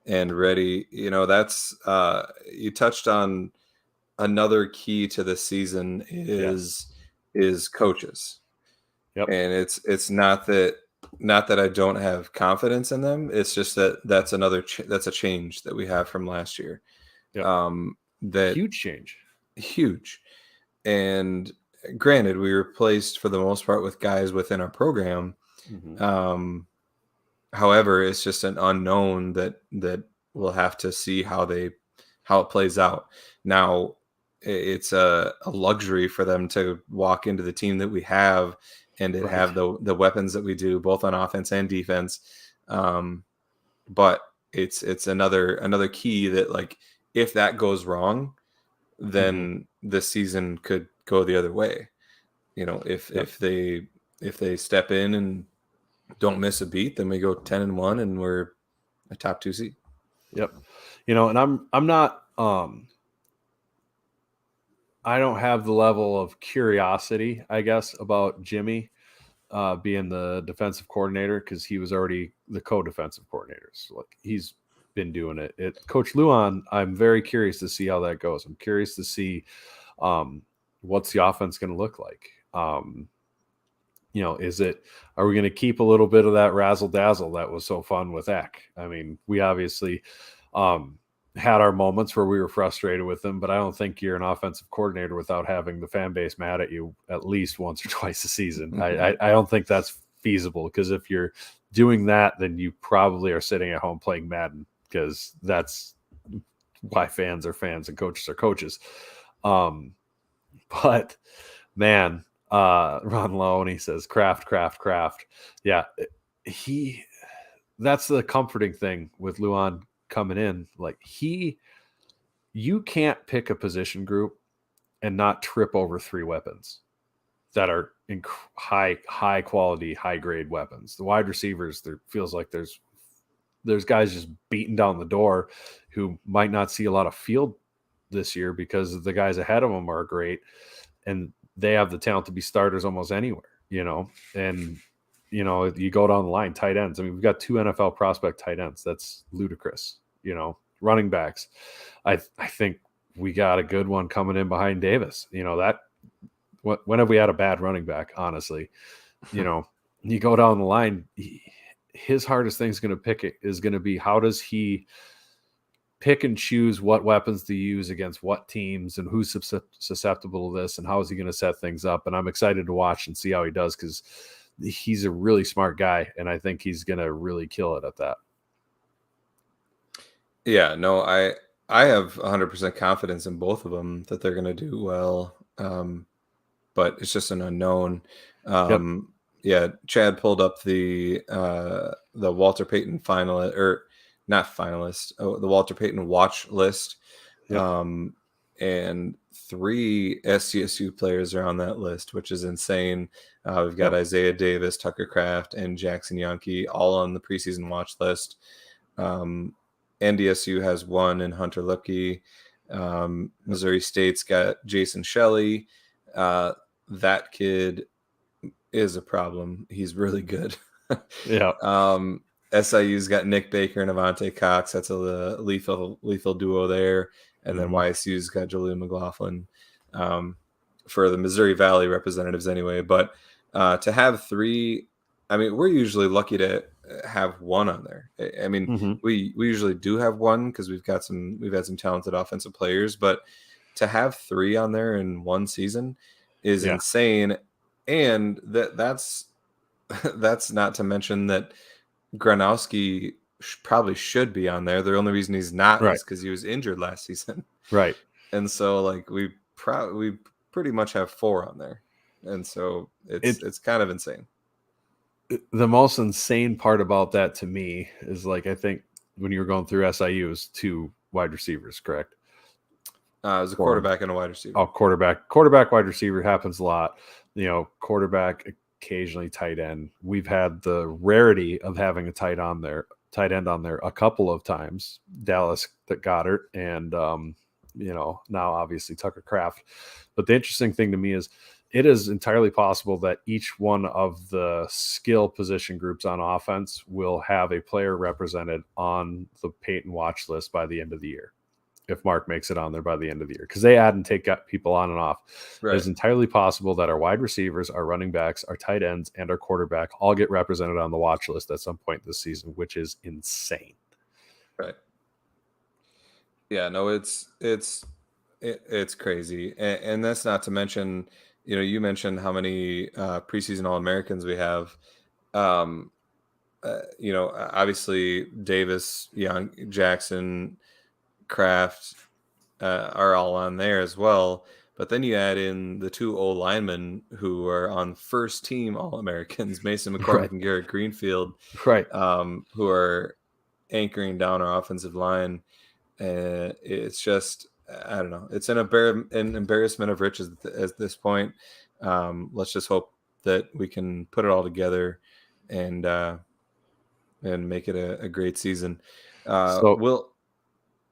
and ready. That's you touched on another key to this season is coaches. Yep. And it's not that I don't have confidence in them. It's just that's that's a change that we have from last year. Yep. That huge change. Huge. And granted, we replaced for the most part with guys within our program. Mm-hmm. However, it's just an unknown that we'll have to see how it plays out. Now, it's a luxury for them to walk into the team that we have and to have the weapons that we do, both on offense and defense. But it's another key that, like, if that goes wrong, then the season could go the other way. You know, if they step in and don't miss a beat, then we go 10-1 and we're a top 2 seed. Yep. You know, and I'm not I don't have the level of curiosity, I guess, about Jimmy being the defensive coordinator, because he was already the co-defensive coordinator. So, like, he's been doing it. Coach Luan, I'm very curious to see how that goes. I'm curious to see what's the offense going to look like. You know, are we going to keep a little bit of that razzle dazzle that was so fun with Eck? I mean, we obviously had our moments where we were frustrated with him, but I don't think you're an offensive coordinator without having the fan base mad at you at least once or twice a season. I don't think that's feasible, because if you're doing that, then you probably are sitting at home playing Madden, because that's why fans are fans and coaches are coaches. But man, Ron Loney says craft. Yeah, that's the comforting thing with Luan coming in. Like, you can't pick a position group and not trip over 3 weapons that are in high quality, high grade weapons. The wide receivers, there feels like there's guys just beating down the door who might not see a lot of field this year because the guys ahead of them are great and they have the talent to be starters almost anywhere, you know. And, you know, you go down the line, tight ends. I mean, we've got 2 NFL prospect tight ends. That's ludicrous, you know. Running backs, I think we got a good one coming in behind Davis. You know, that when have we had a bad running back, honestly? You know, you go down the line, his hardest thing is going to be how does he pick and choose what weapons to use against what teams and who's susceptible to this, and how is he going to set things up. And I'm excited to watch and see how he does, because he's a really smart guy, and I think he's going to really kill it at that. Yeah, no, I have 100% confidence in both of them that they're going to do well. But it's just an unknown. Yeah, Chad pulled up the Walter Payton finalist, or not finalist, the Walter Payton watch list. And 3 SCSU players are on that list, which is insane. We've got Isaiah Davis, Tucker Kraft, and Jackson Yonke all on the preseason watch list. NDSU has 1 in Hunter Lipke. Missouri State's got Jason Shelley. That kid is a problem. He's really good. SIU's got Nick Baker and Avante Cox. That's a lethal duo there. And then YSU's got Julian McLaughlin for the Missouri Valley representatives anyway. But to have 3, I mean, we're usually lucky to have 1 on there. I mean, we usually do have 1 because we've had some talented offensive players, but to have 3 on there in 1 season is insane. And that's not to mention that Gronowski probably should be on there. The only reason he's not is because he was injured last season. Right. And so, like, we pretty much have 4 on there. And so it's kind of insane. The most insane part about that to me is, like, I think when you were going through SIU, is 2 wide receivers, correct? It was a quarterback and a wide receiver. Oh, quarterback, wide receiver happens a lot. You know, quarterback, occasionally tight end. We've had the rarity of having a tight end on there a couple of times. Dallas Goddard and you know, now obviously Tucker Kraft. But the interesting thing to me is it is entirely possible that each one of the skill position groups on offense will have a player represented on the Payton watch list by the end of the year. if Mark makes it on there by the end of the year, because they add and take people on and off. Right. It's entirely possible that our wide receivers, our running backs, our tight ends, and our quarterback all get represented on the watch list at some point this season, which is insane. Right. Yeah, no, it's crazy. And that's not to mention, you mentioned how many preseason All-Americans we have. Obviously Davis, Young, Jackson, Kraft are all on there as well. But then you add in the 2 old linemen who are on first team All-Americans, Mason McCormick and Garrett Greenfield, who are anchoring down our offensive line. It's just, I don't know. It's an embarrassment of riches at this point. Let's just hope that we can put it all together and make it a great season. Go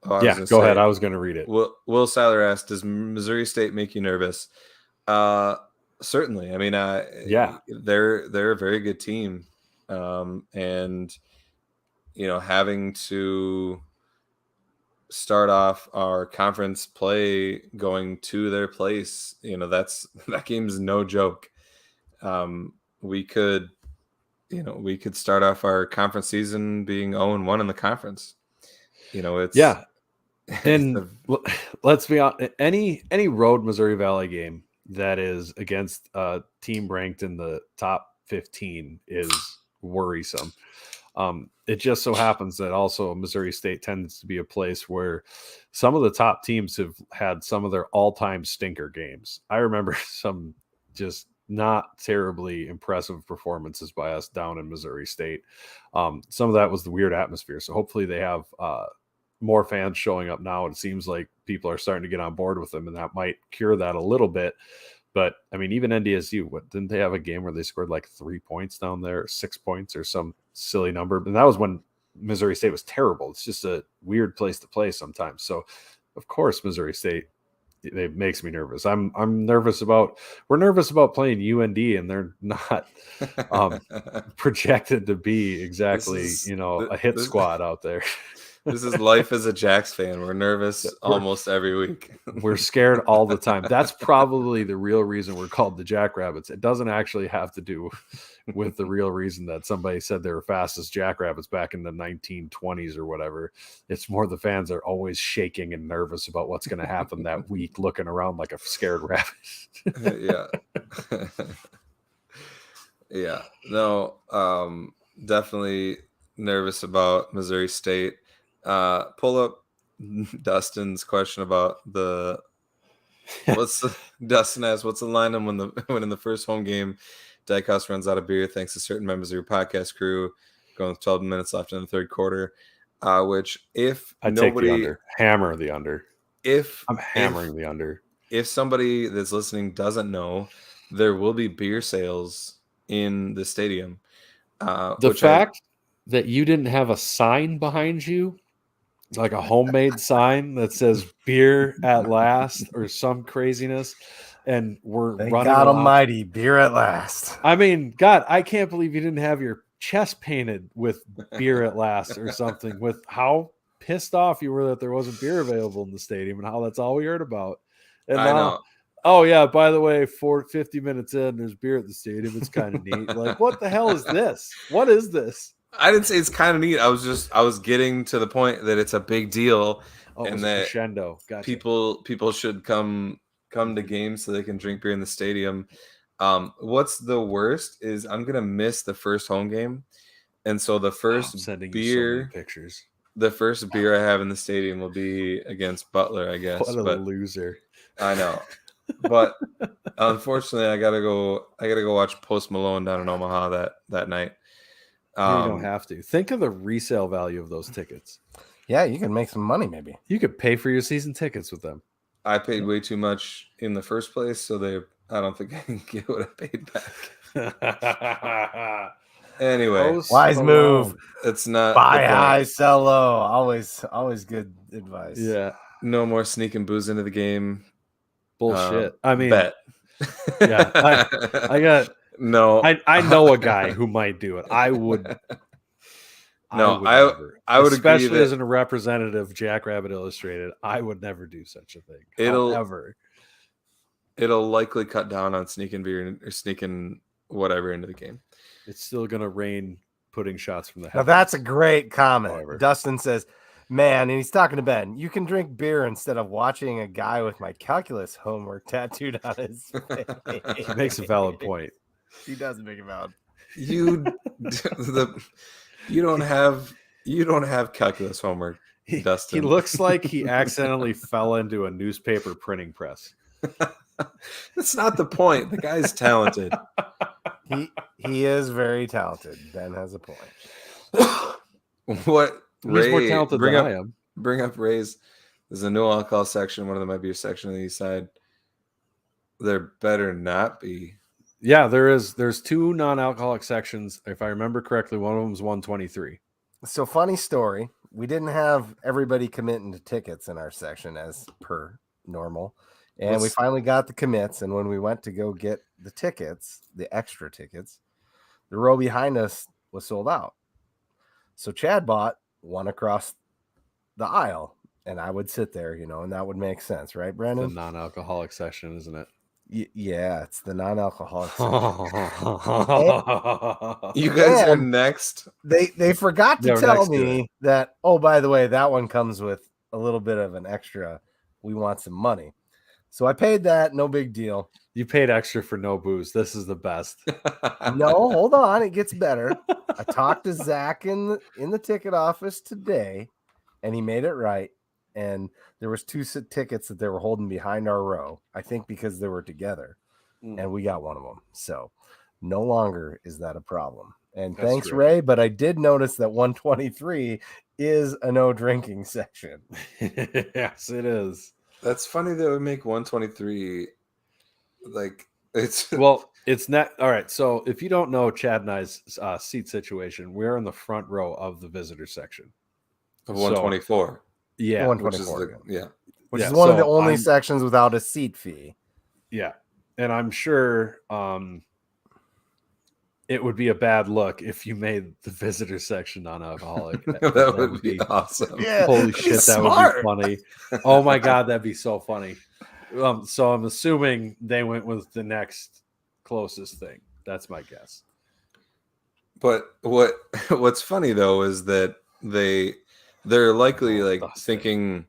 ahead. I was going to read it. Will Seiler asked, "Does Missouri State make you nervous?" Certainly. I mean, they're a very good team, and having to start off our conference play going to their place, that game's no joke. We could start off our conference season being 0-1 in the conference. And let's be honest, any road Missouri Valley game that is against a team ranked in the top 15 is worrisome. It just so happens that also Missouri State tends to be a place where some of the top teams have had some of their all-time stinker games. I remember some just not terribly impressive performances by us down in Missouri State. Some of that was the weird atmosphere. So hopefully they have more fans showing up now. It seems like people are starting to get on board with them, and that might cure that a little bit. But I mean, even NDSU, didn't they have a game where they scored like 3 points down there, or 6 points, or some silly number? And that was when Missouri State was terrible. It's just a weird place to play sometimes. So, of course, Missouri State, it makes me nervous. We're nervous about playing UND, and they're not projected to be exactly a hit squad out there. This is life as a Jacks fan. We're nervous almost every week. We're scared all the time. That's probably the real reason we're called the Jackrabbits. It doesn't actually have to do with the real reason that somebody said they were fast as Jackrabbits back in the 1920s or whatever. It's more the fans are always shaking and nervous about what's going to happen that week, looking around like a scared rabbit. Yeah. Yeah. No, definitely nervous about Missouri State. Pull up Dustin's question about Dustin asked, what's the line when in the first home game Dykhouse runs out of beer thanks to certain members of your podcast crew, going with 12 minutes left in the third quarter, which if I take the under, hammer the under. I'm hammering the under. If somebody that's listening doesn't know, there will be beer sales in the stadium. The fact that you didn't have a sign behind you, like a homemade sign that says beer at last or some craziness, and we're Thank running God almighty, beer at last. I mean, God, I can't believe you didn't have your chest painted with beer at last or something, with how pissed off you were that there wasn't beer available in the stadium and how that's all we heard about. And I know. Oh yeah, by the way, 50 minutes in, there's beer at the stadium. It's kind of neat. Like, what the hell is this? What is this? I didn't say it's kind of neat. I was getting to the point that it's a big deal, and that crescendo. Gotcha. People should come to games so they can drink beer in the stadium. What's the worst is I'm gonna miss the first home game, and so the first beer pictures. The first beer I have in the stadium will be against Butler, I guess. What a loser! I know, but unfortunately, I gotta go watch Post Malone down in Omaha that night. You don't have to. Think of the resale value of those tickets. Yeah, you can make some money maybe. You could pay for your season tickets with them. I paid way too much in the first place, so I don't think I can get what I paid back. Anyway, wise move. It's not buy high, sell low. Always good advice. Yeah. No more sneaking booze into the game. Bullshit. I mean, bet. Yeah. I got no. I know a guy who might do it. I No, I would especially agree that as a representative of Jack Rabbit Illustrated, I would never do such a thing. It'll likely cut down on sneaking beer or sneaking whatever into the game. It's still going to rain pudding shots from the heavens. Now that's a great comment. However. Dustin says, man, and he's talking to Ben, you can drink beer instead of watching a guy with my calculus homework tattooed on his face. He makes a valid point. He does make a valid. You don't have calculus homework, Dustin. He looks like he accidentally fell into a newspaper printing press. That's not the point. The guy's talented. He is very talented. Ben has a point. What He's more talented than I am. Bring up Ray's. There's a no alcohol section. One of them might be a section on the east side. There better not be. Yeah, there's 2 non-alcoholic sections. If I remember correctly, one of them is 123. So funny story. We didn't have everybody committing to tickets in our section as per normal. And we finally got the commits. And when we went to go get the tickets, the extra tickets, the row behind us was sold out. So Chad bought one across the aisle, and I would sit there, and that would make sense, right, Brandon? The non-alcoholic section, isn't it? Yeah, it's the non-alcoholic section. You guys are next. They forgot to tell me that, oh, by the way, that one comes with a little bit of an extra. We want some money. So I paid that, no big deal. You paid extra for no booze. This is the best. No, hold on, it gets better. I talked to Zach in the ticket office today, and he made it right. And there was 2 tickets that they were holding behind our row, I think because they were together, and we got one of them. So no longer is that a problem. And that's thanks, great. Ray. But I did notice that 123 is a no drinking section. Yes, it is. That's funny that we make 123 like it's it's not all right. So if you don't know Chad and I's seat situation, we're in the front row of the visitor section of 124. So, yeah, 124. Which is one of the only sections without a seat fee. Yeah, and I'm sure it would be a bad look if you made the visitor section non-alcoholic. that would be awesome. Yeah, holy shit, that would be funny. Oh my god, that'd be so funny. So I'm assuming they went with the next closest thing. That's my guess. But what's funny though is that they're likely thinking,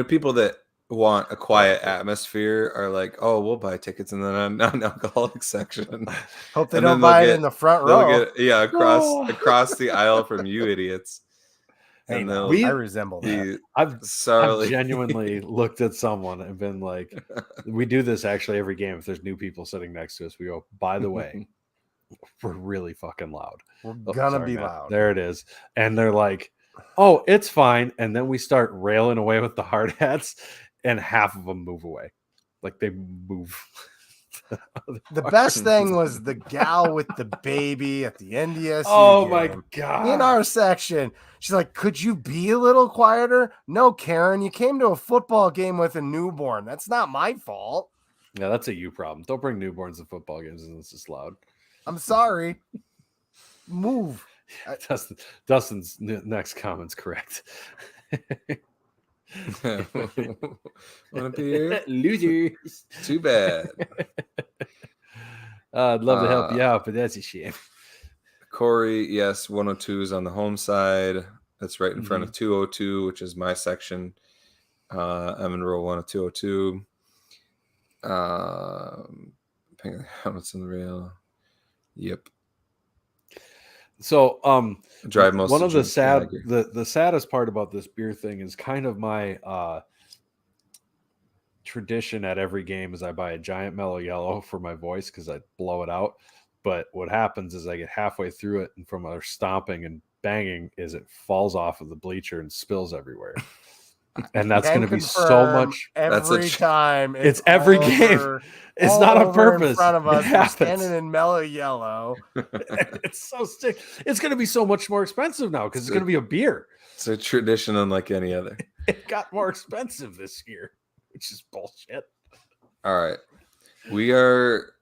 people that want a quiet atmosphere are like, oh, we'll buy tickets in the non-alcoholic section. Hope they don't buy it in the front row. Across the aisle from you idiots. And I resemble that. I've genuinely looked at someone and been like, we do this actually every game. If there's new people sitting next to us, we go, by the way, we're really fucking loud. We're gonna be loud. There it is. And they're like, oh, it's fine. And then we start railing away with the hard hats, and half of them move away. Like they move. The best thing was the gal with the baby at the NDSU. Oh my god! In our section, she's like, "Could you be a little quieter?" No, Karen, you came to a football game with a newborn. That's not my fault. Yeah, that's a you problem. Don't bring newborns to football games, and it's just loud. I'm sorry. Move. Dustin's next comment's correct. Want to be losers? Too bad. I'd love to help you out, but that's a shame. Corey, yes, 102 is on the home side. That's right in front of 202, which is my section. I'm in row 1 of 202. Helmets on the rail. Yep. So drive most one of the saddest part about this beer thing is kind of my tradition at every game is I buy a giant Mellow Yellow for my voice because I blow it out. But what happens is I get halfway through it, and from our stomping and banging is it falls off of the bleacher and spills everywhere. And that's going to be so much every time. It's every game. It's not on purpose. In front of us, we're standing in Mellow Yellow. It's so sick. It's going to be so much more expensive now because it's going to be a beer. It's a tradition unlike any other. It got more expensive this year, which is bullshit. All right, we're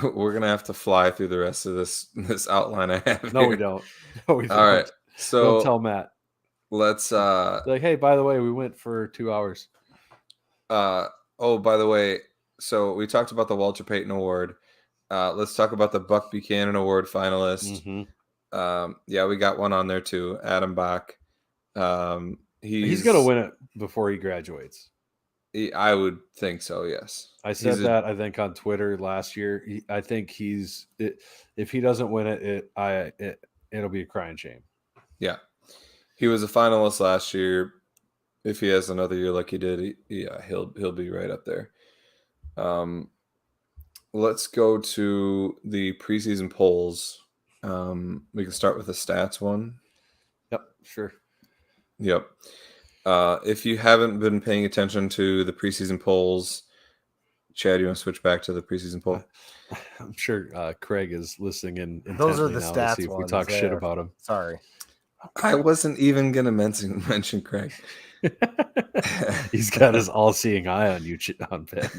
going to have to fly through the rest of this outline I have. No, we don't. No, we don't. All right. So don't tell Matt. Let's like, hey, by the way, we went for 2 hours. Oh, by the way, so we talked about the Walter Payton Award. Let's talk about the Buck Buchanan Award finalist. Mm-hmm. Yeah, we got one on there too. Adam Bach. He's gonna win it before he graduates. I would think so. Yes, I said that. I think on Twitter last year. I think if he doesn't win it, it'll be a crying shame. Yeah, he was a finalist last year. If he has another year like he did, he'll be right up there. Let's go to the preseason polls. We can start with the stats one. Yep, sure. Yep. If you haven't been paying attention to the preseason polls, Chad, you want to switch back to the preseason poll? I'm sure Craig is listening in. Those are the now stats to see if we ones talk there. shit about him. Sorry. I wasn't even gonna mention Craig. He's got his all-seeing eye on you, on Ben.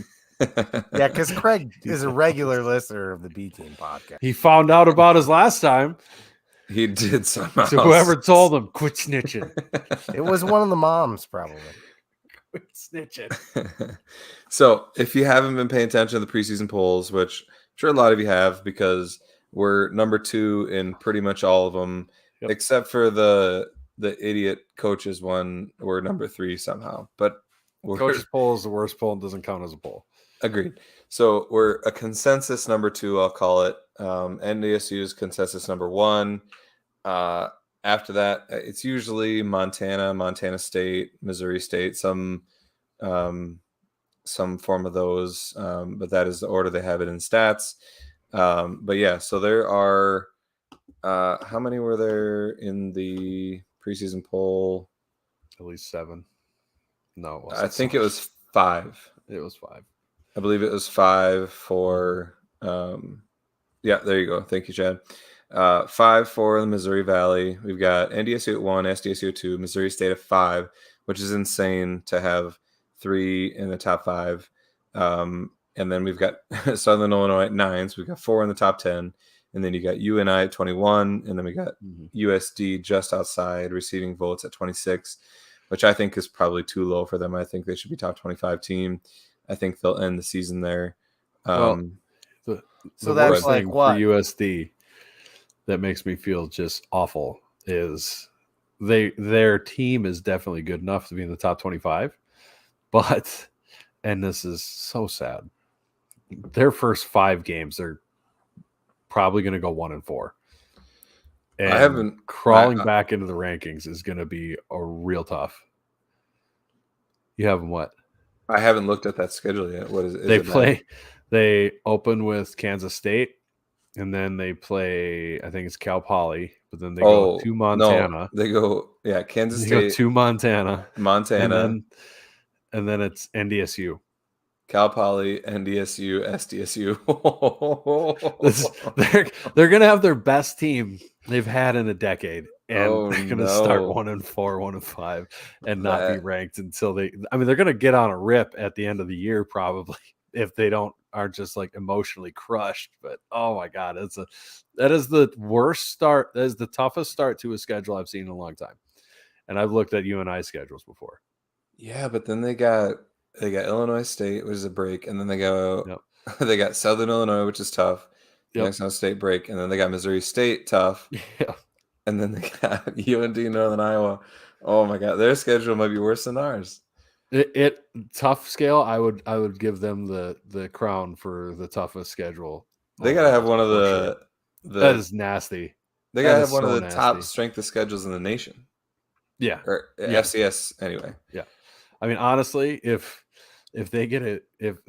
Yeah, because Craig is a regular listener of the B Team podcast. He found out about us last time. He did somehow. So whoever told him, quit snitching. It was one of the moms, probably. Quit snitching. So if you haven't been paying attention to the preseason polls, which I'm sure a lot of you have, because we're number 2 in pretty much all of them, except for the idiot coaches one, we're number 3 somehow. But coaches poll is the worst poll and doesn't count as a poll. Agreed. So we're a consensus number 2, I'll call it. NDSU's consensus number 1. After that, it's usually Montana State, Missouri State, some form of those. But that is the order they have it in stats. But yeah, so there are how many were there in the preseason poll? At least 7. No, I think it was 5. It was 5. I believe it was 5 for yeah, there you go. Thank you, Chad. 5 for the Missouri Valley. We've got NDSU at 1, SDSU at 2, Missouri State at 5, which is insane to have 3 in the top 5. And then we've got Southern Illinois at 9, so we've got 4 in the top 10. And then you got UNI at 21, and then we got USD just outside receiving votes at 26, which I think is probably too low for them. I think they should be top 25 team. I think they'll end the season there. So that's like what for USD that makes me feel just awful is their team is definitely good enough to be in the top 25, but and this is so sad. Their first 5 games, they're probably going to go 1-4. And crawling back into the rankings is going to be a real tough. You have them what? I haven't looked at that schedule yet. What is it? They open with Kansas State, and then they play, I think it's Cal Poly, but then they go to Montana. No, they go, Kansas State. Go to Montana. And then it's NDSU. Cal Poly, NDSU, SDSU. They're going to have their best team they've had in a decade. And they're going to start 1-4, 1-5, and not be ranked until they're going to get on a rip at the end of the year, probably, if they aren't just like emotionally crushed. But oh my God, that is the worst start. That is the toughest start to a schedule I've seen in a long time. And I've looked at UNI schedules before. Yeah, but then they got Illinois State, which is a break, and then they they got Southern Illinois, which is tough. Next State break, and then they got Missouri State, tough. Yeah. And then they got UND Northern Iowa. Oh my God, their schedule might be worse than ours. It tough scale. I would give them the crown for the toughest schedule. They gotta have one of the that is nasty. They gotta have one of the top strength of schedules in the nation. Yeah, or FCS anyway. Yeah, I mean honestly, if they get it, if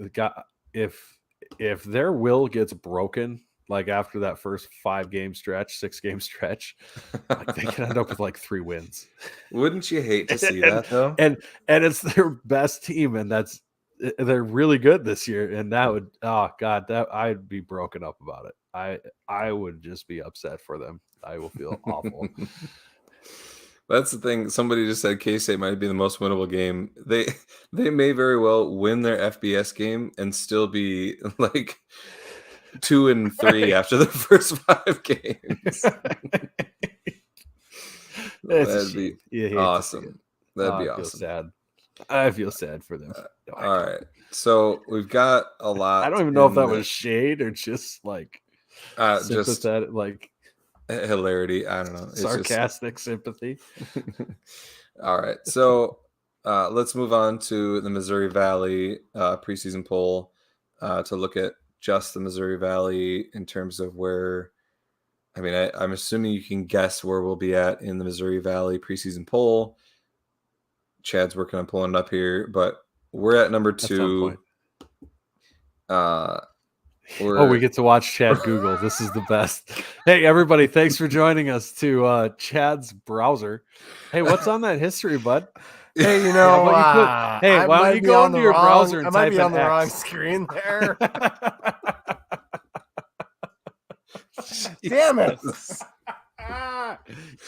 their will gets broken. Like after that first 6-game stretch, like they can end up with like 3 wins. Wouldn't you hate to see that though? And it's their best team, and they're really good this year. And that would, oh God, that I'd be broken up about it. I would just be upset for them. I will feel awful. That's the thing. Somebody just said K-State might be the most winnable game. They may very well win their FBS game and still be like 2-3 after the first 5 games. That'd be awesome. That'd be awesome. Sad. I feel sad for them. All right. So we've got a lot. I don't even know if that was shade or just like sympathetic, like hilarity. I don't know. It's sarcastic sympathy. All right. So let's move on to the Missouri Valley preseason poll to look at just the Missouri Valley in terms of where. I mean, I'm assuming you can guess where we'll be at in the Missouri Valley preseason poll. Chad's working on pulling it up here, but we're at number 2. We get to watch Chad Google. This is the best. Hey, everybody, thanks for joining us to Chad's browser. Hey, what's on that history, bud? Hey, why don't you go into your browser and type in I might be on the X. wrong screen there. Damn it.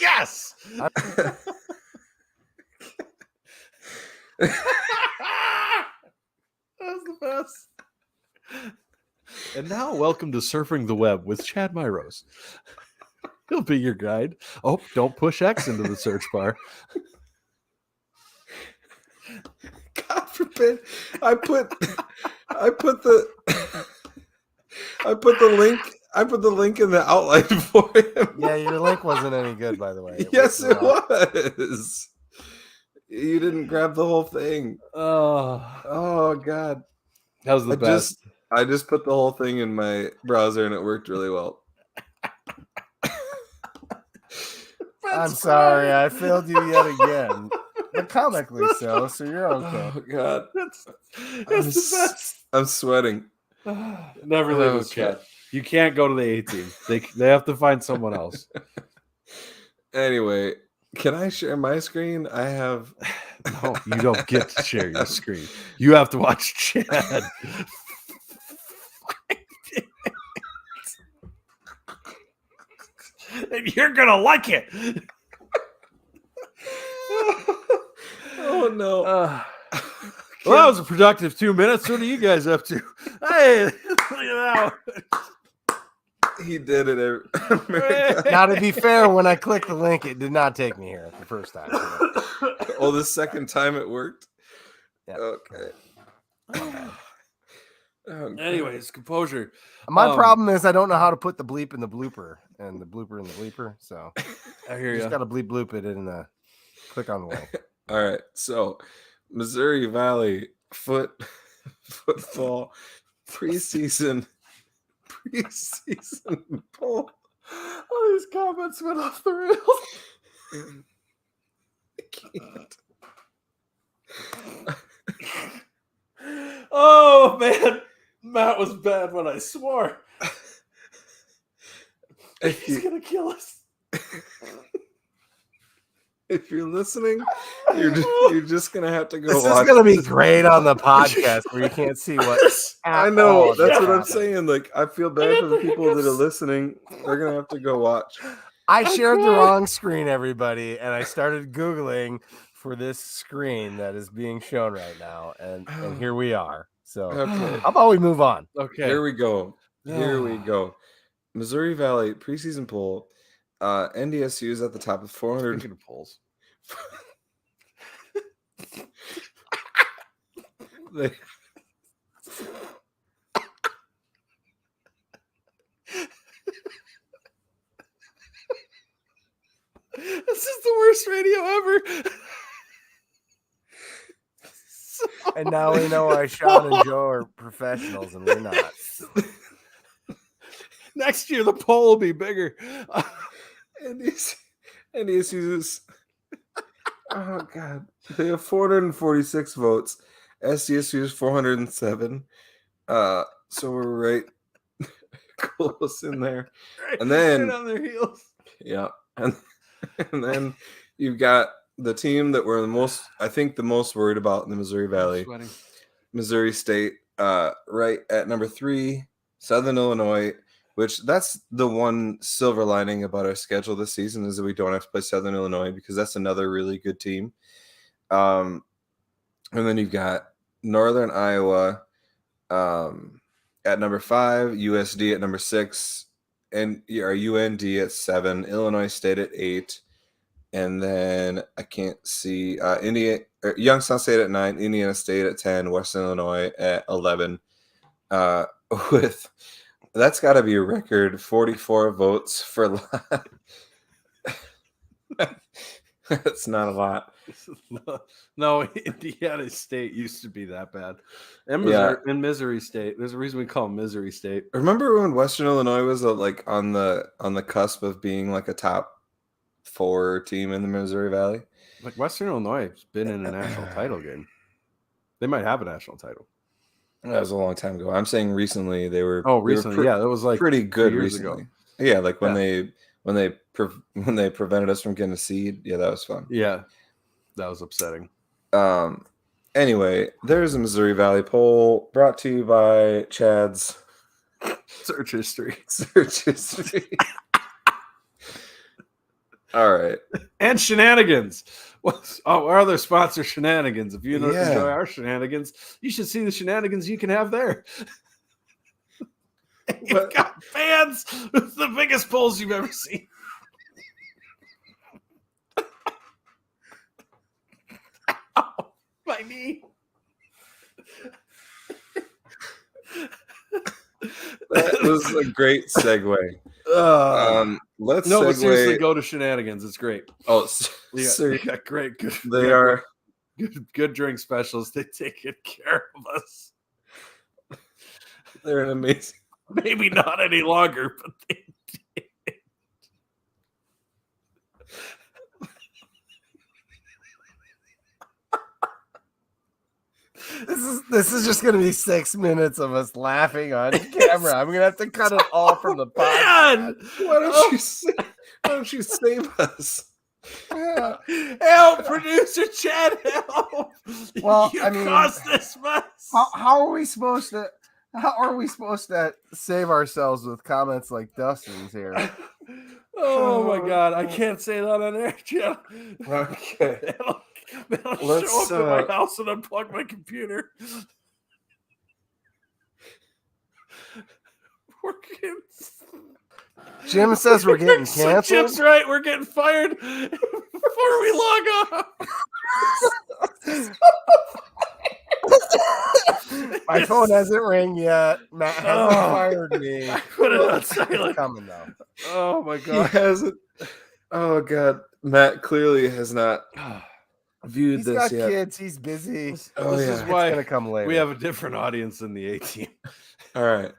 Yes. That was the best. And now, welcome to Surfing the Web with Chad Myros. He'll be your guide. Oh, don't push X into the search bar. God forbid. I put the link in the outline for him. Yeah, your link wasn't any good, by the way. Yes, it was. You didn't grab the whole thing. Oh God. That was the best. I just put the whole thing in my browser and it worked really well. I'm sorry, I failed you yet again. But comically so you're okay. Oh God. That's the best. I'm sweating. Never leave with Chad. You can't go to the A team. They have to find someone else. Anyway, can I share my screen? I have. No, you don't get to share your screen. You have to watch Chad. And you're gonna like it. Oh no. Well, that was a productive 2 minutes. What are you guys up to? Hey, look at that. He did it. Now, to be fair, when I clicked the link, it did not take me here the first time. Oh, the second time it worked? Yep. Okay. Anyways, composure. My problem is I don't know how to put the bleep in the blooper and the blooper in the bleeper. So I hear you. Just got to bloop it in the click on the link. All right. So Missouri Valley football preseason poll. All these comments went off the rails. I can't. Oh man, Matt was bad when I swore. He's gonna kill us. If you're listening, you're just gonna have to go. This is gonna be great on the podcast where you can't see what. I know. That's what I'm saying. Like, I feel bad for the people that are listening. They're gonna have to go watch. I shared the wrong screen, everybody, and I started Googling for this screen that is being shown right now, and here we are. So, okay. How about we move on? Okay, here we go. Here we go. Missouri Valley preseason poll. NDSU is at the top of 400. Speaking of polls. This is the worst radio ever. And now we know why Sean and Joe are professionals and we're not. Next year, the poll will be bigger. NDSU's. Oh God, they have 446 votes. SDSU is 407. So we're right close in there. And then right on their heels. Yeah, and then you've got the team that we're the most worried about in the Missouri Valley, Missouri State, right at number 3, Southern Illinois. Which that's the one silver lining about our schedule this season is that we don't have to play Southern Illinois because that's another really good team. And then you've got Northern Iowa at number 5, USD at number 6, and our UND at 7, Illinois State at 8, And then I can't see Youngstown State at 9, Indiana State at 10, Western Illinois at 11. With that's got to be a record 44 votes for. That's not a lot. No, Indiana State used to be that bad. And Missouri, and Misery State. There's a reason we call them Misery State. Remember when Western Illinois was like on the cusp of being like a top 4 team in the Missouri Valley? Like Western Illinois has been in a national title game. They might have a national title. That was a long time ago. I'm saying recently they were. Recently, that was like pretty good recently. Ago. Yeah, like when they prevented us from getting a seed. Yeah, that was fun. Yeah, that was upsetting. Anyway, there's a Missouri Valley poll brought to you by Chad's Search History. All right. And Shenanigans. Our other sponsor, Shenanigans. If you enjoy our shenanigans, you should see the shenanigans you can have there. You've got fans with the biggest polls you've ever seen. Ow, my knee. That was a great segue. Let's but seriously, go to Shenanigans. It's great. Oh, you got great. Good, they are good drink specials. They take good care of us. They're an amazing. Maybe not any longer, but they did. This is just gonna be 6 minutes of us laughing on camera. I'm gonna have to cut it all from the podcast. Why don't you save us? Help, producer Chad, help! Well, you caused this mess. How are we supposed to save ourselves with comments like Dustin's here? Oh my God, I can't say that on air, Chad. Okay. Let's show up to my house and unplug my computer. Jim says we're getting canceled. Jim's right. We're getting fired before we log off. My phone hasn't rang yet. Matt hasn't fired me. I put it on silent. It's coming though. Oh my God. He hasn't. Oh God. Matt clearly has not viewed He's this got yet. kids. He's busy. This is why it's gonna come later. We have a different audience than the A team. All right.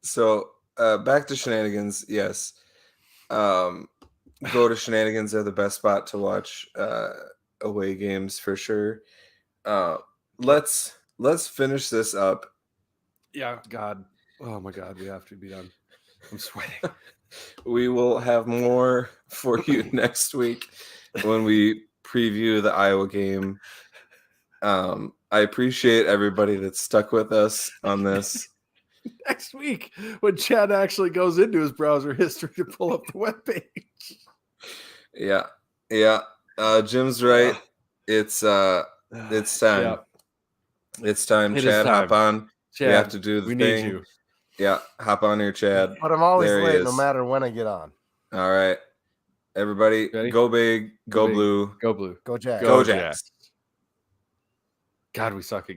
So back to Shenanigans. Yes. Go to Shenanigans. They're the best spot to watch away games for sure. Let's finish this up. Yeah, God. Oh my God, we have to be done. I'm sweating. We will have more for you next week when we preview the Iowa game. I appreciate everybody that stuck with us on this. Next week, when Chad actually goes into his browser history to pull up the webpage. Yeah. Jim's right. It's time. Yeah. It's time. It is Chad, time. hop on. Chad, we have to do the we thing. need you. Yeah, hop on here, Chad. But I'm always There he late is. no matter when I get on. All right. Everybody, Ready? go big, go big. blue. Go blue. Go Jack. Go Jacks. God, we suck again.